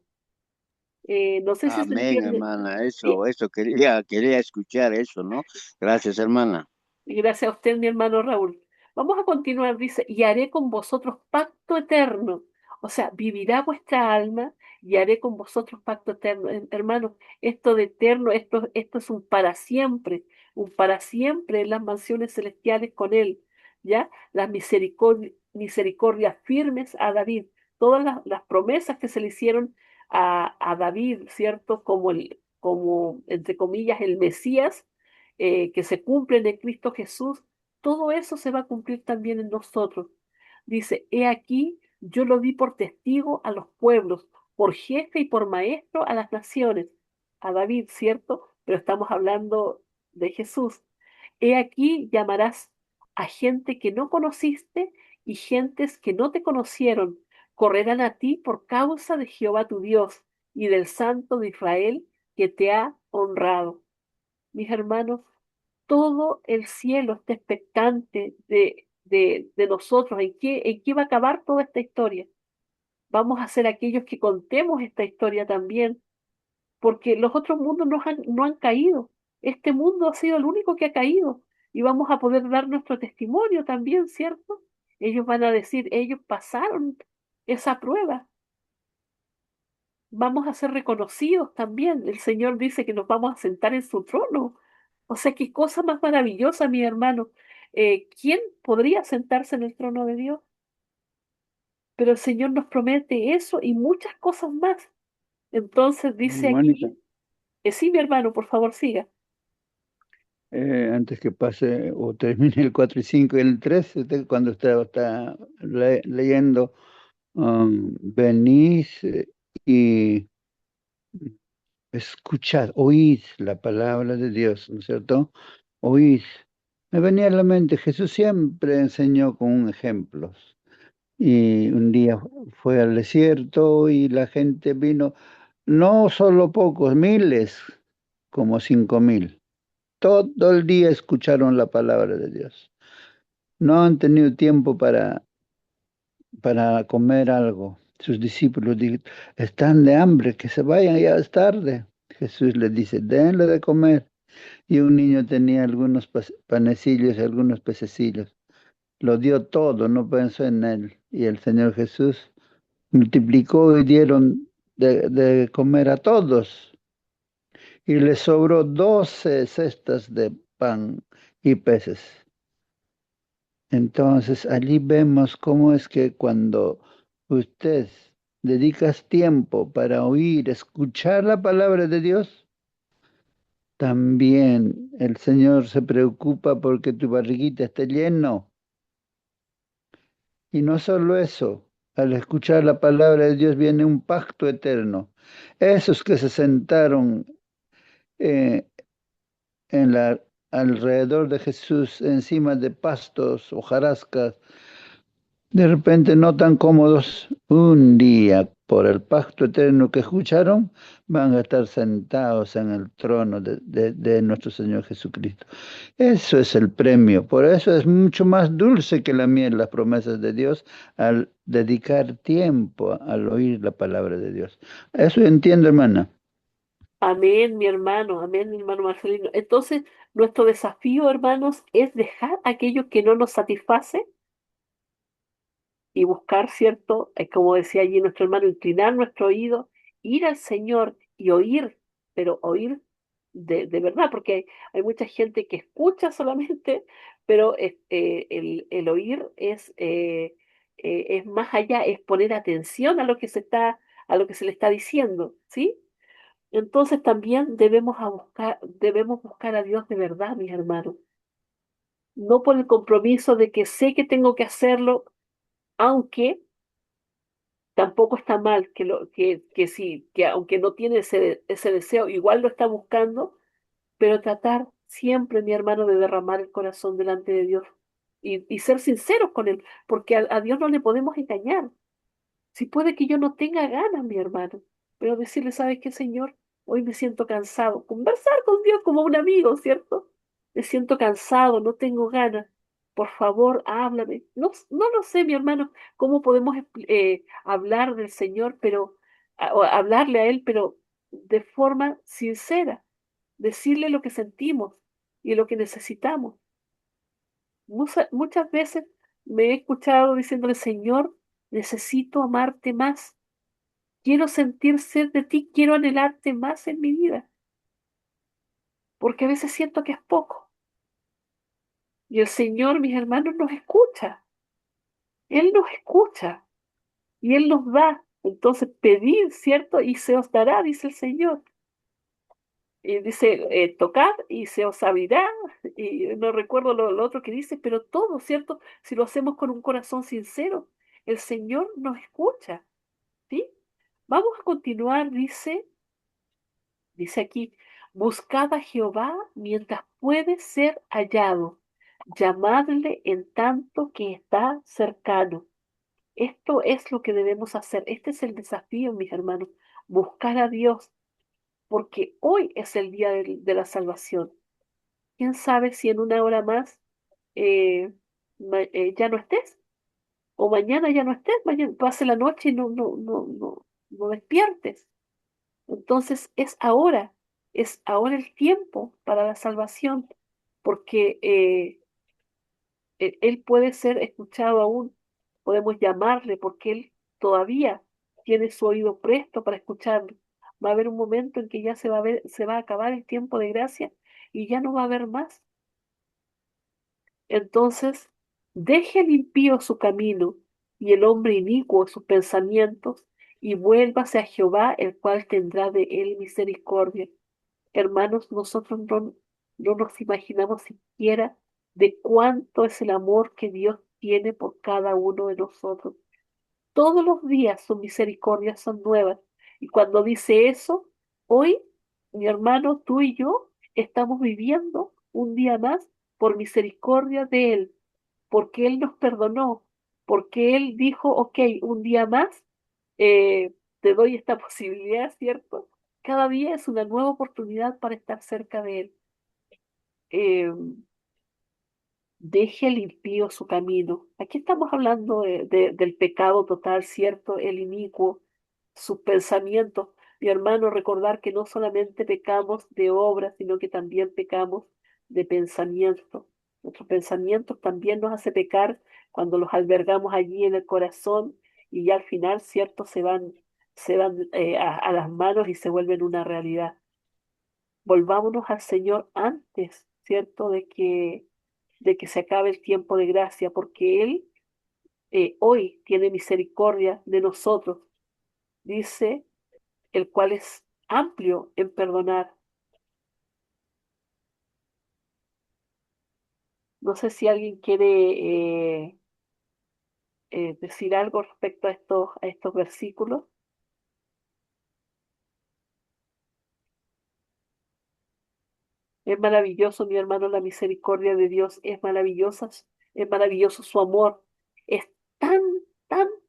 No sé si se Amén, entiende. hermana, ¿Sí? eso quería escuchar eso, ¿no? Gracias, hermana. Y gracias a usted, mi hermano Raúl. Vamos a continuar, dice, y haré con vosotros pacto eterno. O sea, vivirá vuestra alma y haré con vosotros pacto eterno. Hermanos, esto de eterno, esto es un para siempre en las mansiones celestiales con Él. ¿Ya? Las misericordias firmes a David. Todas las promesas que se le hicieron a David, ¿cierto? Como, entre comillas, el Mesías que se cumplen en Cristo Jesús, todo eso se va a cumplir también en nosotros. Dice, he aquí, yo lo di por testigo a los pueblos, por jefe y por maestro a las naciones. A David, ¿cierto? Pero estamos hablando de Jesús. He aquí, llamarás a gente que no conociste y gentes que no te conocieron. Correrán a ti por causa de Jehová tu Dios y del Santo de Israel que te ha honrado. Mis hermanos, todo el cielo está expectante de nosotros. En qué va a acabar toda esta historia? Vamos a ser aquellos que contemos esta historia también, porque los otros mundos no han caído. Este mundo ha sido el único que ha caído y vamos a poder dar nuestro testimonio también, ¿cierto? Ellos van a decir, ellos pasaron esa prueba. Vamos a ser reconocidos también. El Señor dice que nos vamos a sentar en su trono. O sea, qué cosa más maravillosa, mi hermano. ¿Quién podría sentarse en el trono de Dios? Pero el Señor nos promete eso y muchas cosas más. Entonces dice Mónica, aquí, sí, mi hermano, por favor, siga. antes que pase o termine el 4 y 5 y el 3, cuando usted está leyendo, venís y escuchad, oíd la palabra de Dios, ¿no es cierto? Oíd. Me venía a la mente, Jesús siempre enseñó con ejemplos. Y un día fue al desierto y la gente vino, no solo pocos, miles, como 5.000. Todo el día escucharon la palabra de Dios. No han tenido tiempo para comer algo. Sus discípulos están de hambre, que se vayan, ya es tarde. Jesús les dice, denle de comer. Y un niño tenía algunos panecillos y algunos pececillos. Lo dio todo, no pensó en él. Y el Señor Jesús multiplicó y dieron de comer a todos. Y les sobró 12 cestas de pan y peces. Entonces allí vemos cómo es que cuando usted dedicas tiempo para oír, escuchar la palabra de Dios, también el Señor se preocupa porque tu barriguita esté lleno. Y no solo eso, al escuchar la palabra de Dios viene un pacto eterno. Esos que se sentaron eh, alrededor de Jesús encima de pastos, hojarascas, de repente no tan cómodos, un día por el pacto eterno que escucharon, van a estar sentados en el trono de nuestro Señor Jesucristo. Eso es el premio, por eso es mucho más dulce que la miel, las promesas de Dios, al dedicar tiempo al oír la palabra de Dios. Eso entiendo, hermana. Amén, mi hermano Marcelino. Entonces, nuestro desafío, hermanos, es dejar aquello que no nos satisface y buscar, ¿cierto? Como decía allí nuestro hermano, inclinar nuestro oído, ir al Señor y oír, pero oír de verdad, porque hay mucha gente que escucha solamente, pero el oír es más allá, es poner atención a lo que a lo que se le está diciendo, ¿sí? Entonces también debemos buscar a Dios de verdad, mis hermanos, no por el compromiso de que sé que tengo que hacerlo, aunque tampoco está mal que sí, que aunque no tiene ese deseo, igual lo está buscando, pero tratar siempre, mi hermano, de derramar el corazón delante de Dios y ser sinceros con Él, porque a Dios no le podemos engañar. Si puede que yo no tenga ganas, mi hermano, pero decirle, ¿sabes qué, Señor? Hoy me siento cansado. Conversar con Dios como un amigo, ¿cierto? Me siento cansado, no tengo ganas. Por favor, háblame. No lo sé, mi hermano, cómo podemos hablar del Señor, o hablarle a Él, pero de forma sincera, decirle lo que sentimos y lo que necesitamos. Muchas veces me he escuchado diciéndole, Señor, necesito amarte más. Quiero sentir sed de ti, quiero anhelarte más en mi vida, porque a veces siento que es poco. Y el Señor, mis hermanos, nos escucha. Él nos escucha y Él nos da. Entonces, pedid, ¿cierto? Y se os dará, dice el Señor. Y dice, tocad y se os abrirá. Y no recuerdo lo otro que dice, pero todo, ¿cierto? Si lo hacemos con un corazón sincero, el Señor nos escucha, ¿sí? Vamos a continuar, dice aquí, buscad a Jehová mientras puede ser hallado, llamadle en tanto que está cercano. Esto es lo que debemos hacer. Este es el desafío, mis hermanos, buscar a Dios, porque hoy es el día de la salvación. ¿Quién sabe si en una hora más eh, ya no estés? O mañana ya no estés, mañana pase la noche y no despiertes. Entonces es ahora el tiempo para la salvación, porque él puede ser escuchado aún, podemos llamarle porque él todavía tiene su oído presto para escucharlo. Va a haber un momento en que ya se va a acabar el tiempo de gracia y ya no va a haber más. Entonces, deje el impío su camino y el hombre inicuo sus pensamientos y vuélvase a Jehová, el cual tendrá de él misericordia. Hermanos, nosotros no nos imaginamos siquiera de cuánto es el amor que Dios tiene por cada uno de nosotros. Todos los días sus misericordias son nuevas. Y cuando dice eso, hoy, mi hermano, tú y yo estamos viviendo un día más por misericordia de Él, porque Él nos perdonó, porque Él dijo, ok, un día más, te doy esta posibilidad, ¿cierto? Cada día es una nueva oportunidad para estar cerca de Él. Eh, Deje el impío su camino. Aquí estamos hablando del pecado total, ¿cierto? El inicuo, sus pensamientos. Mi hermano, recordar que no solamente pecamos de obra, sino que también pecamos de pensamiento. Nuestros pensamientos también nos hace pecar cuando los albergamos allí en el corazón y ya al final, ¿cierto? Se van a las manos y se vuelven una realidad. Volvámonos al Señor antes, ¿cierto? De que se acabe el tiempo de gracia, porque Él hoy tiene misericordia de nosotros, dice, el cual es amplio en perdonar. No sé si alguien quiere decir algo respecto a estos versículos. Es maravilloso, mi hermano, la misericordia de Dios, es maravillosa, es maravilloso su amor. Es tan,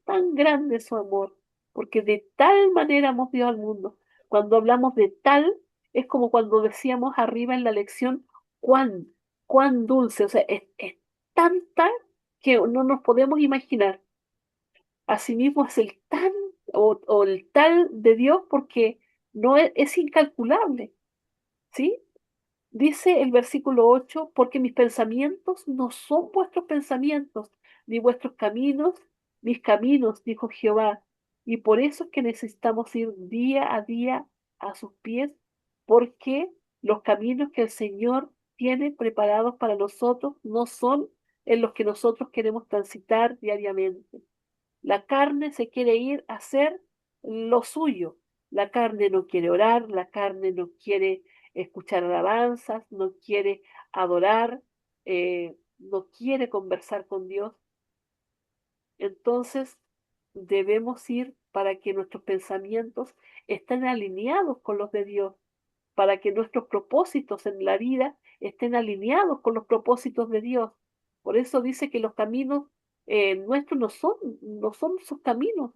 tan grande su amor, porque de tal manera amó Dios al mundo. Cuando hablamos de tal, es como cuando decíamos arriba en la lección, cuán, cuán dulce, o sea, es tan que no nos podemos imaginar. Asimismo es el tan o el tal de Dios porque no es incalculable, ¿sí? Dice el versículo 8, porque mis pensamientos no son vuestros pensamientos, ni vuestros caminos, mis caminos, dijo Jehová. Y por eso es que necesitamos ir día a día a sus pies, porque los caminos que el Señor tiene preparados para nosotros no son en los que nosotros queremos transitar diariamente. La carne se quiere ir a hacer lo suyo. La carne no quiere orar, la carne no quiere escuchar alabanzas, no quiere adorar, no quiere conversar con Dios. Entonces debemos ir para que nuestros pensamientos estén alineados con los de Dios, para que nuestros propósitos en la vida estén alineados con los propósitos de Dios. Por eso dice que los caminos nuestros no son sus caminos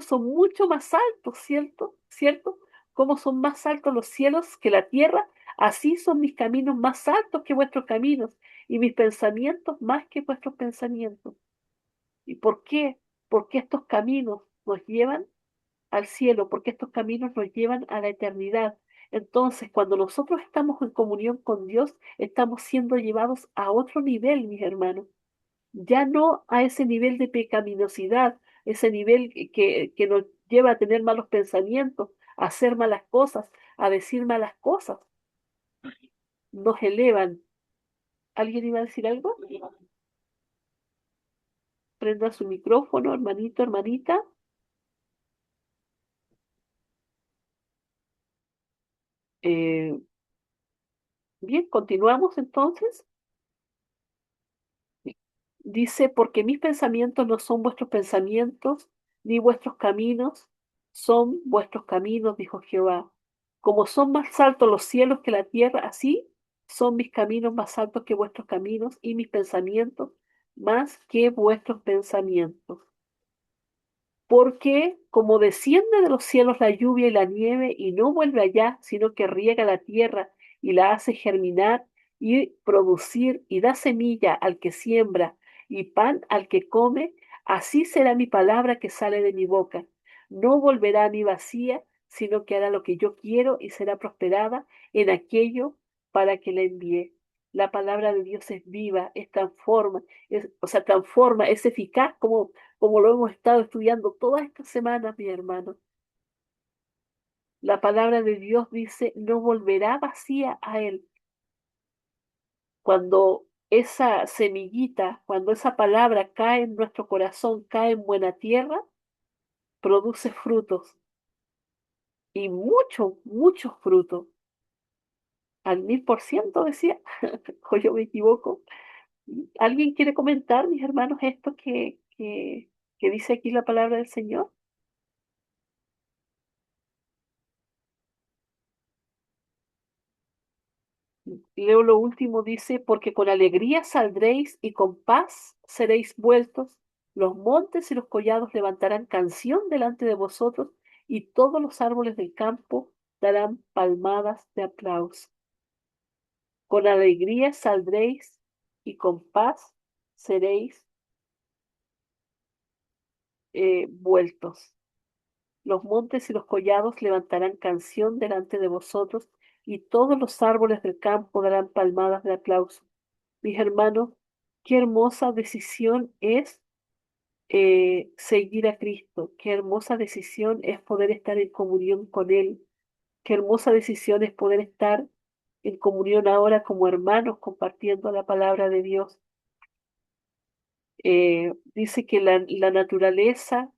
son mucho más altos, ¿cierto? ¿Cierto? Como son más altos los cielos que la tierra, así son mis caminos más altos que vuestros caminos y mis pensamientos más que vuestros pensamientos. ¿Y por qué? Porque estos caminos nos llevan al cielo, porque estos caminos nos llevan a la eternidad. Entonces, cuando nosotros estamos en comunión con Dios, estamos siendo llevados a otro nivel, mis hermanos. Ya no a ese nivel de pecaminosidad, ese nivel que nos lleva a tener malos pensamientos, a hacer malas cosas, a decir malas cosas. Nos elevan. ¿Alguien iba a decir algo? Prenda su micrófono, hermanito, hermanita. Eh, bien, continuamos entonces. Dice, porque mis pensamientos no son vuestros pensamientos, ni vuestros caminos son vuestros caminos, dijo Jehová. Como son más altos los cielos que la tierra, así son mis caminos más altos que vuestros caminos y mis pensamientos más que vuestros pensamientos. Porque como desciende de los cielos la lluvia y la nieve y no vuelve allá, sino que riega la tierra y la hace germinar y producir y da semilla al que siembra y pan al que come, así será mi palabra que sale de mi boca. No volverá a mí vacía, sino que hará lo que yo quiero y será prosperada en aquello para que la envíe. La palabra de Dios es viva, es transforma, o sea, transforma, es eficaz como lo hemos estado estudiando todas estas semanas, mi hermano. La palabra de Dios dice, no volverá vacía a él. Cuando esa semillita, cuando esa palabra cae en nuestro corazón, cae en buena tierra, produce frutos y muchos, muchos frutos. Al 1000% decía, o yo me equivoco. ¿Alguien quiere comentar, mis hermanos, esto que dice aquí la palabra del Señor? Leo lo último, dice, porque con alegría saldréis y con paz seréis vueltos. Los montes y los collados levantarán canción delante de vosotros y todos los árboles del campo darán palmadas de aplauso. Con alegría saldréis y con paz seréis vueltos. Los montes y los collados levantarán canción delante de vosotros y todos los árboles del campo darán palmadas de aplauso. Mis hermanos, qué hermosa decisión es seguir a Cristo, qué hermosa decisión es poder estar en comunión con Él, qué hermosa decisión es poder estar en comunión ahora como hermanos compartiendo la palabra de Dios. Dice que la naturaleza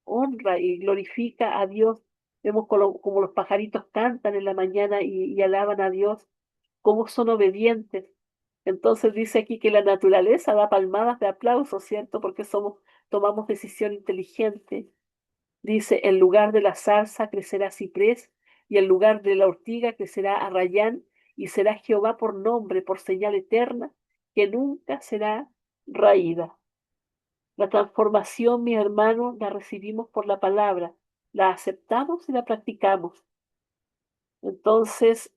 honra y glorifica a Dios. Vemos como los pajaritos cantan en la mañana y alaban a Dios, cómo son obedientes. Entonces dice aquí que la naturaleza da palmadas de aplauso, ¿cierto? Porque tomamos decisión inteligente. Dice, en lugar de la zarza crecerá ciprés, y en lugar de la ortiga crecerá arrayán, y será Jehová por nombre, por señal eterna, que nunca será raída. La transformación, mi hermano, la recibimos por la palabra, la aceptamos y la practicamos. Entonces,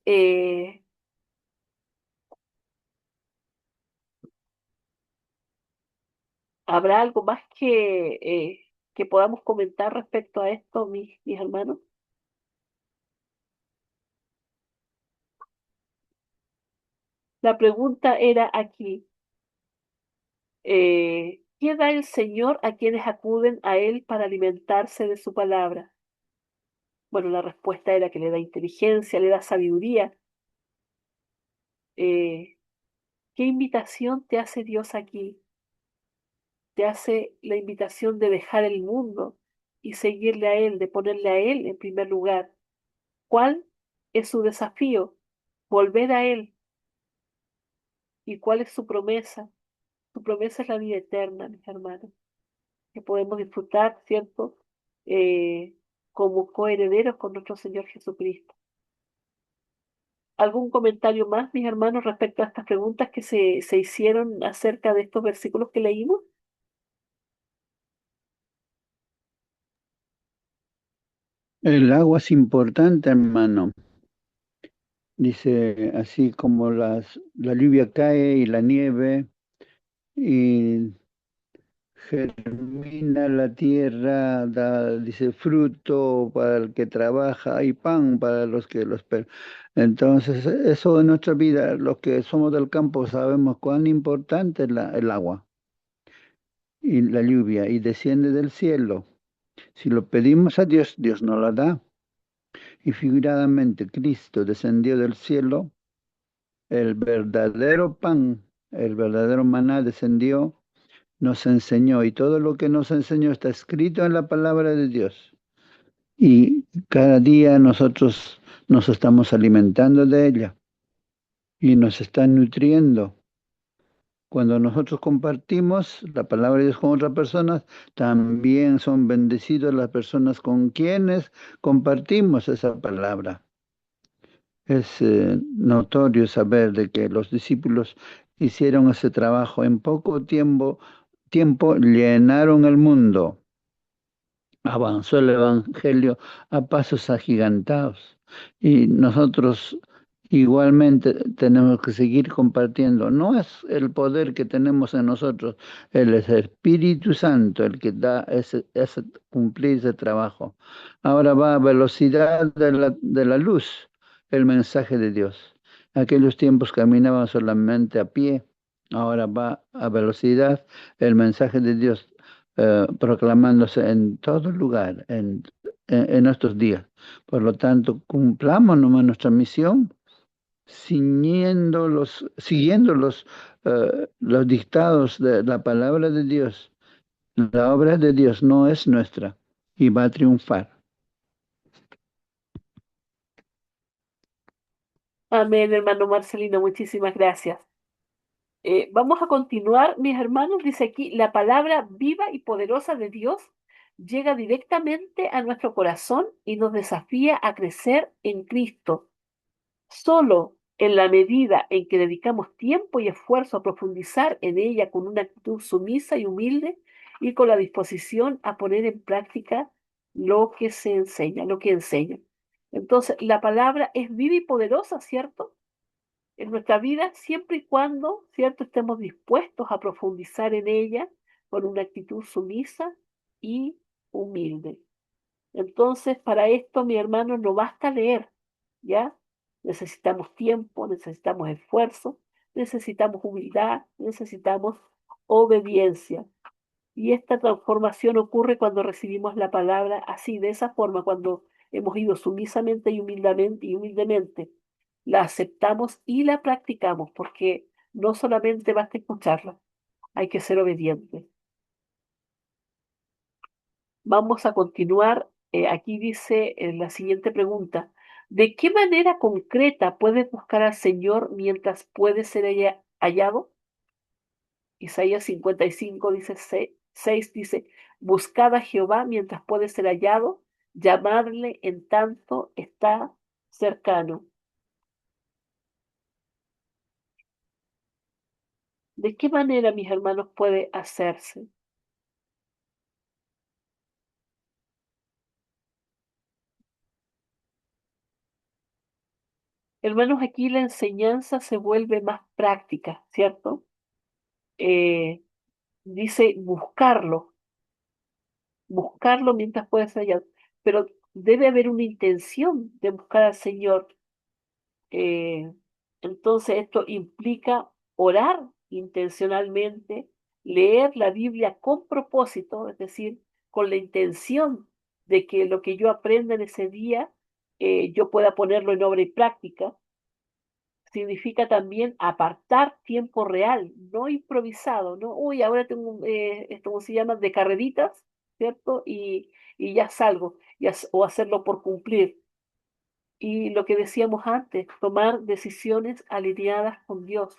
¿habrá algo más que podamos comentar respecto a esto, mis hermanos? La pregunta era aquí, ¿qué da el Señor a quienes acuden a Él para alimentarse de su palabra? Bueno, la respuesta era que le da inteligencia, le da sabiduría. Eh, ¿Qué invitación te hace Dios aquí? Te hace la invitación de dejar el mundo y seguirle a Él, de ponerle a Él en primer lugar. ¿Cuál es su desafío? Volver a Él. ¿Y cuál es su promesa? Su promesa es la vida eterna, mis hermanos, que podemos disfrutar, ¿cierto? Eh, Como coherederos con nuestro Señor Jesucristo. ¿Algún comentario más, mis hermanos, respecto a estas preguntas que se hicieron acerca de estos versículos que leímos? El agua es importante, hermano. Dice, así como la lluvia cae y la nieve y germina la tierra, dice, fruto para el que trabaja y pan para los que lo esperan. Entonces, eso en nuestra vida, los que somos del campo sabemos cuán importante es el agua y la lluvia y desciende del cielo. Si lo pedimos a Dios, Dios nos la da. Y figuradamente Cristo descendió del cielo, el verdadero pan, el verdadero maná descendió, nos enseñó y todo lo que nos enseñó está escrito en la palabra de Dios. Y cada día nosotros nos estamos alimentando de ella y nos está nutriendo. Cuando nosotros compartimos la palabra de Dios con otras personas, también son bendecidas las personas con quienes compartimos esa palabra. Es notorio saber de que los discípulos hicieron ese trabajo en poco tiempo llenaron el mundo. Avanzó el Evangelio a pasos agigantados y nosotros igualmente tenemos que seguir compartiendo. No es el poder que tenemos en nosotros, el es el Espíritu Santo el que da ese cumplir ese trabajo. Ahora va a velocidad de la luz el mensaje de Dios. Aquellos tiempos caminaban solamente a pie, ahora va a velocidad el mensaje de Dios proclamándose en todo lugar en estos días. Por lo tanto, cumplamos nomás nuestra misión, siguiendo los dictados de la palabra de Dios. La obra de Dios no es nuestra y va a triunfar. Amén, hermano Marcelino, muchísimas gracias. Vamos a continuar, mis hermanos. Dice aquí, la palabra viva y poderosa de Dios llega directamente a nuestro corazón y nos desafía a crecer en Cristo. Solo en la medida en que dedicamos tiempo y esfuerzo a profundizar en ella con una actitud sumisa y humilde y con la disposición a poner en práctica lo que se enseña, lo que enseña. Entonces, la palabra es viva y poderosa, ¿cierto? En nuestra vida, siempre y cuando, ¿cierto?, estemos dispuestos a profundizar en ella con una actitud sumisa y humilde. Entonces, para esto, mi hermano, no basta leer, ¿ya? Necesitamos tiempo, necesitamos esfuerzo, necesitamos humildad, necesitamos obediencia. Y esta transformación ocurre cuando recibimos la palabra así, de esa forma, cuando hemos ido sumisamente y humildemente, la aceptamos y la practicamos, porque no solamente basta escucharla, hay que ser obediente. Vamos a continuar. Aquí dice la siguiente pregunta. ¿De qué manera concreta puedes buscar al Señor mientras puede ser hallado? Isaías 55 dice 6 dice, buscad a Jehová mientras puede ser hallado, llamadle en tanto está cercano. ¿De qué manera, mis hermanos, puede hacerse? Hermanos, aquí la enseñanza se vuelve más práctica, ¿cierto? Eh, Dice buscarlo mientras pueda ser hallado, pero debe haber una intención de buscar al Señor. Eh, entonces esto implica orar intencionalmente, leer la Biblia con propósito, es decir, con la intención de que lo que yo aprenda en ese día yo pueda ponerlo en obra y práctica. Significa también apartar tiempo real, no improvisado, ¿no? Uy, ahora tengo, esto ¿cómo se llama? De carreritas, ¿cierto? Y ya salgo, o hacerlo por cumplir. Y lo que decíamos antes, tomar decisiones alineadas con Dios.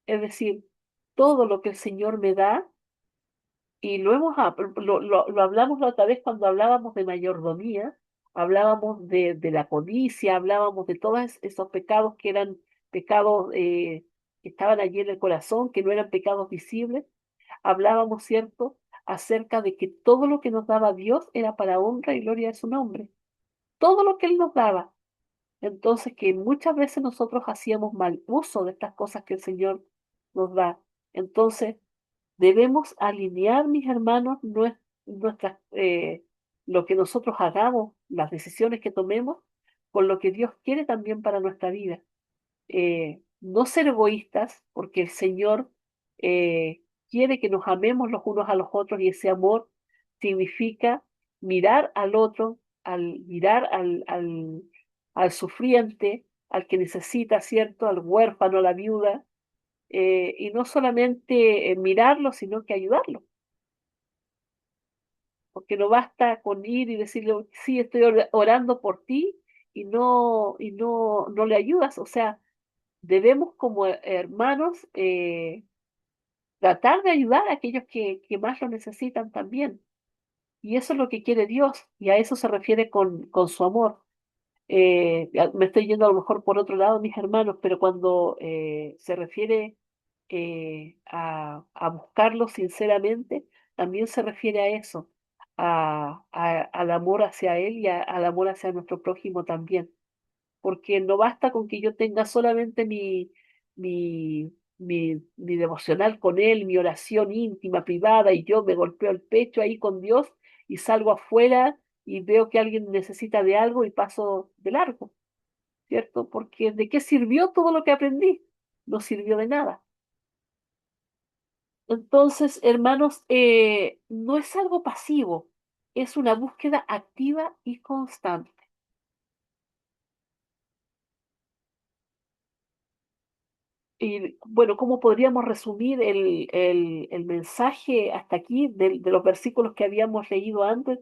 Es decir, todo lo que el Señor me da, y lo hablamos la otra vez cuando hablábamos de mayordomía, hablábamos de la codicia, hablábamos de todos esos pecados que eran pecados que estaban allí en el corazón, que no eran pecados visibles. Hablábamos, ¿cierto?, acerca de que todo lo que nos daba Dios era para honra y gloria de su nombre. Todo lo que Él nos daba. Entonces, que muchas veces nosotros hacíamos mal uso de estas cosas que el Señor nos da. Entonces, debemos alinear, mis hermanos, nuestras, lo que nosotros hagamos, las decisiones que tomemos, con lo que Dios quiere también para nuestra vida. No ser egoístas, porque el Señor quiere que nos amemos los unos a los otros y ese amor significa mirar al otro, mirar al sufriente, al que necesita, ¿cierto? Al huérfano, a la viuda, y no solamente mirarlo, sino que ayudarlo. Porque no basta con ir y decirle, sí, estoy orando por ti no le ayudas. O sea, debemos como hermanos tratar de ayudar a aquellos que más lo necesitan también. Y eso es lo que quiere Dios y a eso se refiere con su amor. Me estoy yendo a lo mejor por otro lado, mis hermanos, pero cuando se refiere a buscarlo sinceramente, también se refiere a eso, al amor hacia Él y al amor hacia nuestro prójimo también. Porque no basta con que yo tenga solamente mi devocional con Él, mi oración íntima, privada, y yo me golpeo el pecho ahí con Dios y salgo afuera y veo que alguien necesita de algo y paso de largo, ¿cierto? Porque ¿de qué sirvió todo lo que aprendí? No sirvió de nada. Entonces, hermanos, no es algo pasivo, es una búsqueda activa y constante. Y bueno, ¿cómo podríamos resumir el mensaje hasta aquí de los versículos que habíamos leído antes?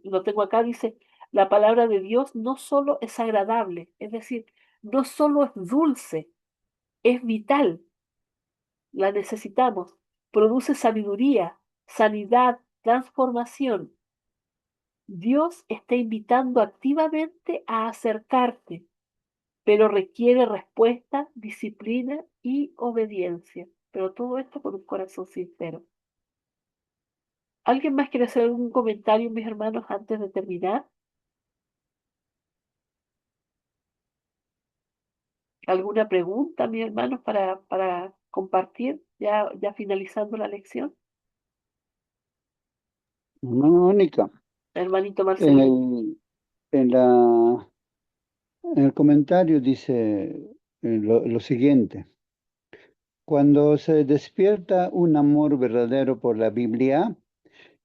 Lo tengo acá, dice, la palabra de Dios no solo es agradable, es decir, no solo es dulce, es vital, la necesitamos, produce sabiduría, sanidad, transformación. Dios está invitando activamente a acercarte, pero requiere respuesta, disciplina y obediencia. Pero todo esto con un corazón sincero. ¿Alguien más quiere hacer algún comentario, mis hermanos, antes de terminar? ¿Alguna pregunta, mis hermanos, para compartir, ya finalizando la lección? Hermana Mónica, Hermanito en Marcelino. en el comentario dice lo siguiente. Cuando se despierta un amor verdadero por la Biblia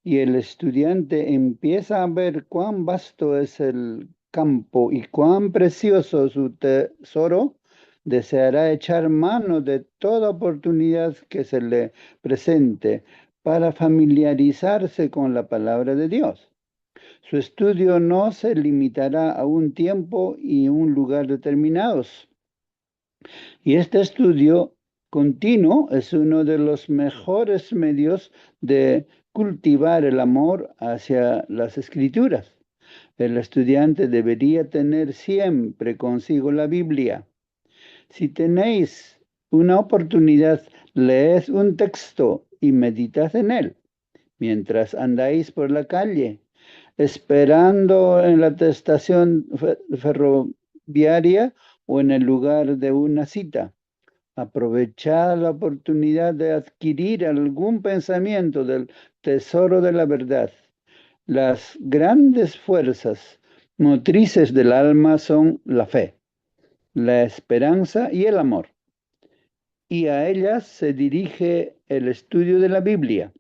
y el estudiante empieza a ver cuán vasto es el campo y cuán precioso su tesoro, deseará echar mano de toda oportunidad que se le presente para familiarizarse con la palabra de Dios. Su estudio no se limitará a un tiempo y un lugar determinados. Y este estudio continuo es uno de los mejores medios de cultivar el amor hacia las escrituras. El estudiante debería tener siempre consigo la Biblia. Si tenéis una oportunidad, leed un texto y meditad en él mientras andáis por la calle, esperando en la estación ferroviaria o en el lugar de una cita. Aprovechad la oportunidad de adquirir algún pensamiento del tesoro de la verdad. Las grandes fuerzas motrices del alma son la fe, la esperanza y el amor. Y a ellas se dirige el estudio de la Biblia.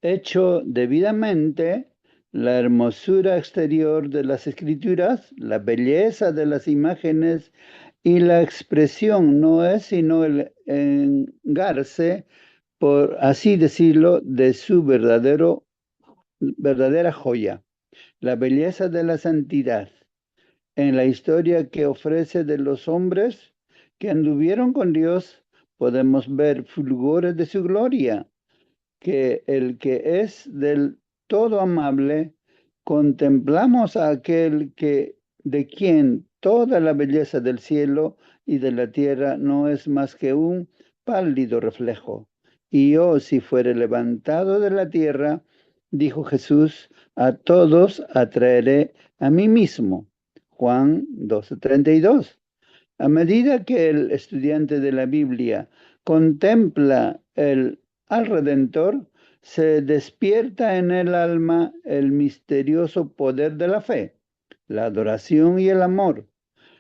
Hecho debidamente, la hermosura exterior de las escrituras, la belleza de las imágenes y la expresión no es sino el engarce, por así decirlo, de su verdadera joya, la belleza de la santidad. En la historia que ofrece de los hombres que anduvieron con Dios, podemos ver fulgores de su gloria que el que es del todo amable, contemplamos a aquel que de quien toda la belleza del cielo y de la tierra no es más que un pálido reflejo. Y yo, si fuere levantado de la tierra, dijo Jesús, a todos atraeré a mí mismo. Juan 12:32. A medida que el estudiante de la Biblia contempla al Redentor, se despierta en el alma el misterioso poder de la fe, la adoración y el amor.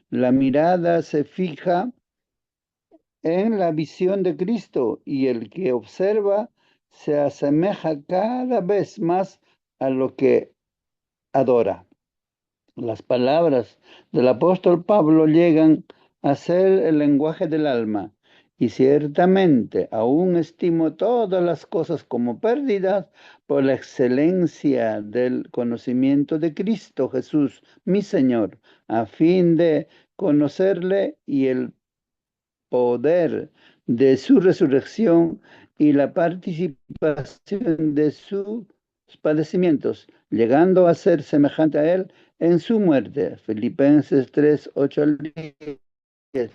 La mirada se fija en la visión de Cristo y el que observa se asemeja cada vez más a lo que adora. Las palabras del apóstol Pablo llegan a ser el lenguaje del alma, y ciertamente aún estimo todas las cosas como pérdidas por la excelencia del conocimiento de Cristo Jesús, mi Señor, a fin de conocerle y el poder de su resurrección y la participación de sus padecimientos, llegando a ser semejante a él en su muerte. Filipenses 3, 8 al 10.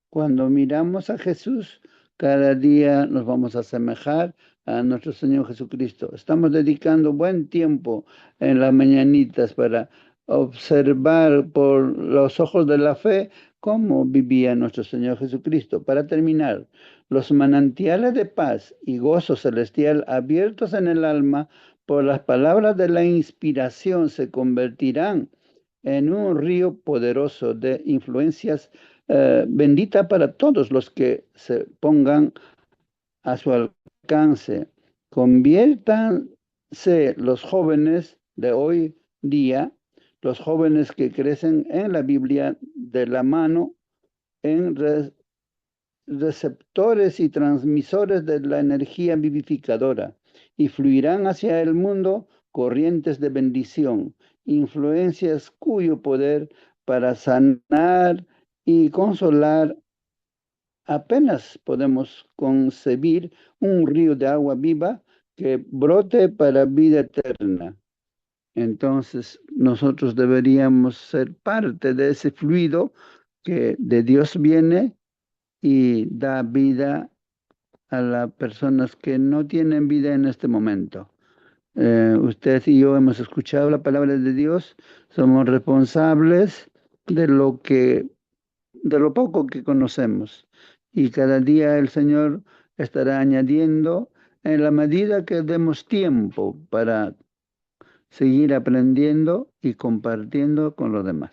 Cuando miramos a Jesús, cada día nos vamos a asemejar a nuestro Señor Jesucristo. Estamos dedicando buen tiempo en las mañanitas para observar por los ojos de la fe cómo vivía nuestro Señor Jesucristo. Para terminar, los manantiales de paz y gozo celestial abiertos en el alma por las palabras de la inspiración se convertirán en un río poderoso de influencias bendita para todos los que se pongan a su alcance. Conviértanse los jóvenes de hoy día, los jóvenes que crecen en la Biblia de la mano, en receptores y transmisores de la energía vivificadora, y fluirán hacia el mundo corrientes de bendición, influencias cuyo poder para sanar y consolar apenas podemos concebir un río de agua viva que brote para vida eterna. Entonces nosotros deberíamos ser parte de ese fluido que de Dios viene y da vida a las personas que no tienen vida en este momento. Usted y yo hemos escuchado la palabra de Dios, somos responsables de lo poco que conocemos. Y cada día el Señor estará añadiendo en la medida que demos tiempo para seguir aprendiendo y compartiendo con los demás.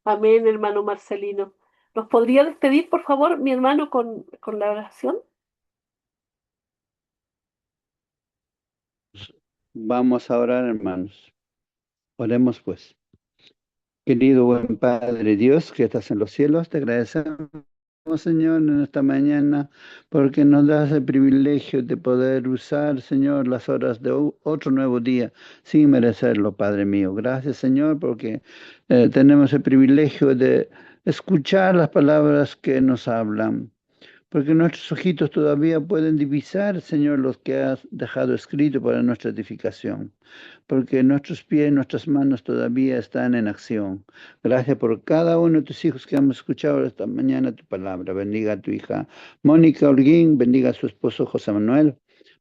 Amén, hermano Marcelino. ¿Nos podría despedir, por favor, mi hermano, con la oración? Vamos a orar, hermanos. Oremos pues. Querido buen Padre Dios que estás en los cielos, te agradecemos, Señor, en esta mañana, porque nos das el privilegio de poder usar, Señor, las horas de otro nuevo día sin merecerlo, Padre mío. Gracias, Señor, porque tenemos el privilegio de escuchar las palabras que nos hablan. Porque nuestros ojitos todavía pueden divisar, Señor, los que has dejado escrito para nuestra edificación. Porque nuestros pies, nuestras manos todavía están en acción. Gracias por cada uno de tus hijos que hemos escuchado esta mañana tu palabra. Bendiga a tu hija Mónica Holguín, bendiga a su esposo José Manuel.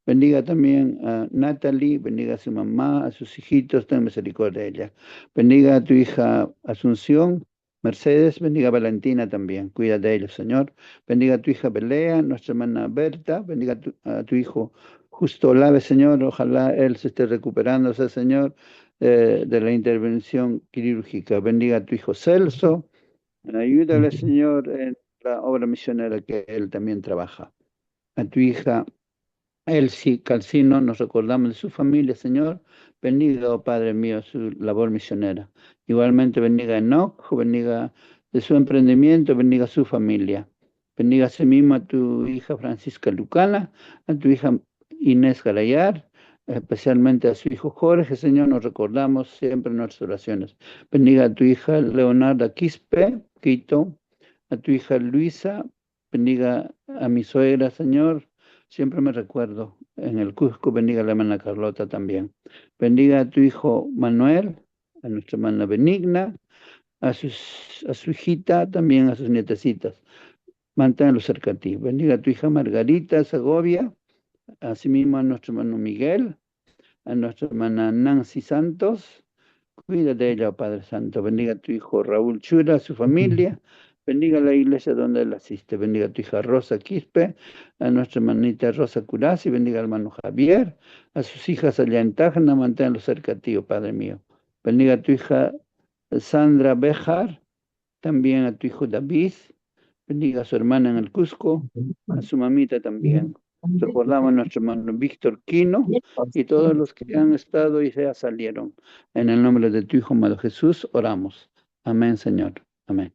Bendiga también a Natalie, bendiga a su mamá, a sus hijitos, ten misericordia de ella. Bendiga a tu hija Asunción, Mercedes, bendiga a Valentina también, cuida de ellos, Señor. Bendiga a tu hija Belea, nuestra hermana Berta, bendiga a tu hijo Justo Olave, Señor, ojalá él se esté recuperándose, Señor, de la intervención quirúrgica. Bendiga a tu hijo Celso, ayúdale, Señor, en la obra misionera que él también trabaja. A tu hija Elsie Calcino, nos recordamos de su familia, Señor. Bendiga, oh Padre mío, su labor misionera. Igualmente bendiga a Enoch, bendiga de su emprendimiento, bendiga a su familia. Bendiga a sí mismo a tu hija Francisca Lucana, a tu hija Inés Garayar, especialmente a su hijo Jorge, Señor, nos recordamos siempre en nuestras oraciones. Bendiga a tu hija Leonarda Quispe, Quito, a tu hija Luisa, bendiga a mi suegra, Señor. Siempre me recuerdo, en el Cusco, bendiga a la hermana Carlota también. Bendiga a tu hijo Manuel, a nuestra hermana Benigna, a su hijita, también a sus nietecitas. Manténlos cerca de ti. Bendiga a tu hija Margarita Segovia, asimismo a nuestro hermano Miguel, a nuestra hermana Nancy Santos. Cuida de ella, oh Padre Santo. Bendiga a tu hijo Raúl Chura, a su familia. Bendiga la iglesia donde él asiste. Bendiga a tu hija Rosa Quispe, a nuestra hermanita Rosa Curasi. Bendiga al hermano Javier, a sus hijas allá en Tacna. Manténlos cerca de ti, oh Padre mío. Bendiga a tu hija Sandra Bejar, también a tu hijo David. Bendiga a su hermana en el Cusco, a su mamita también. Recordamos a nuestro hermano Víctor Quino y todos los que han estado y ya salieron. En el nombre de tu Hijo amado Jesús, oramos. Amén, Señor. Amén.